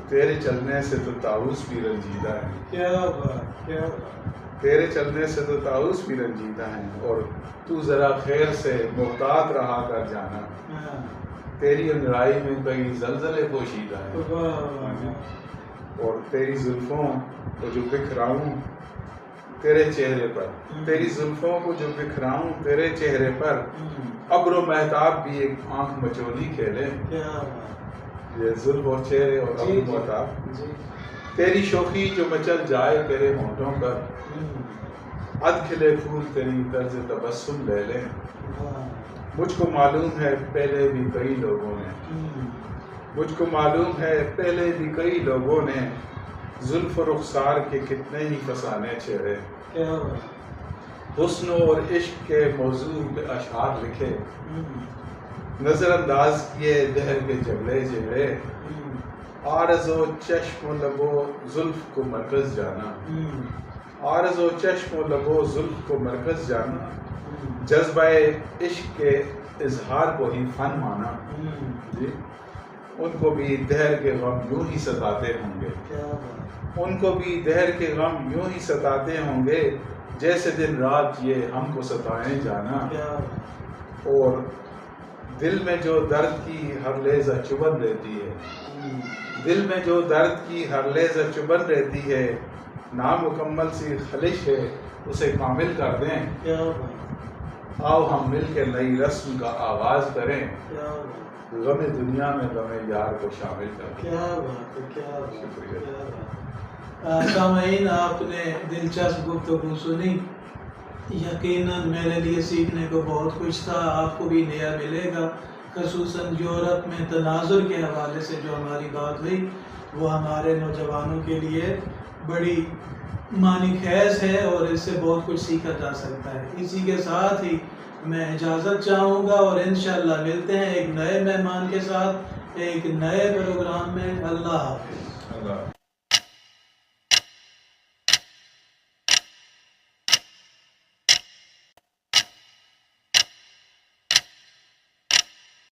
تیرے چلنے سے تو طاؤس بھی رنجیدہ ہے. کیا بات، کیا بات. تیرے چلنے سے تو طاؤس بھی رنجیدہ ہیں، اور تو ذرا خیر سے محتاط رہا کر جانا، تیری انگڑائی میں کئی زلزلے پوشیدہ ہیں. اور تیری زلفوں کو جو بکھراؤں تیرے چہرے پر، تیری زلفوں کو جو بکھراؤں تیرے چہرے پر، ابر و مہتاب بھی ایک آنکھ مچولی کھیلے. یہ زلف اور چہرے اور ابر و مہتاب. تیری شوخی جو مچل جائے تیرے ہونٹوں پر، اد کھلے پھول تیری طرز تبسم لے لیں. مجھ کو معلوم ہے پہلے بھی کئی لوگوں نے، مجھ کو معلوم ہے پہلے بھی کئی لوگوں نے زلف و رخسار کے کتنے ہی فسانے چھیڑے. حسن اور عشق کے موضوع پہ اشعار لکھے، نظر انداز کیے دہر کے جگلے جگڑے. عارض و چشم و لب و زلف کو مرکز جانا، عارض و چشم و لب و زلف کو مرکز جانا، جذبہ عشق کے اظہار کو ہی فن مانا. جی. ان کو بھی دہر کے غم یوں ہی ستاتے ہوں گے، ان کو بھی دہر کے غم یوں ہی ستاتے ہوں گے، جیسے دن رات یہ ہم کو ستائیں جانا. اور دل میں جو درد کی ہر لہجہ چبھن رہتی ہے، دل میں جو درد کی ہر لہجہ چبھن رہتی ہے، نامکمل سی خلش ہے اسے کامل کر دیں. آؤ ہم مل کے نئی رسم کا آغاز کریں، غم دنیا میں غم یار کو شامل کریں. کیا بات ہے، کیا بات. شکریہ. سامعین، آپ نے دلچسپ گفتگو سنی. یقیناً میرے لیے سیکھنے کو بہت کچھ تھا، آپ کو بھی نیا ملے گا. خصوصاً یورپ میں تناظر کے حوالے سے جو ہماری بات ہوئی وہ ہمارے نوجوانوں کے لیے بڑی معنی خیز ہے اور اس سے بہت کچھ سیکھا جا سکتا ہے. اسی کے ساتھ ہی میں اجازت چاہوں گا اور انشاءاللہ ملتے ہیں ایک نئے مہمان کے ساتھ ایک نئے پروگرام میں. اللہ حافظ.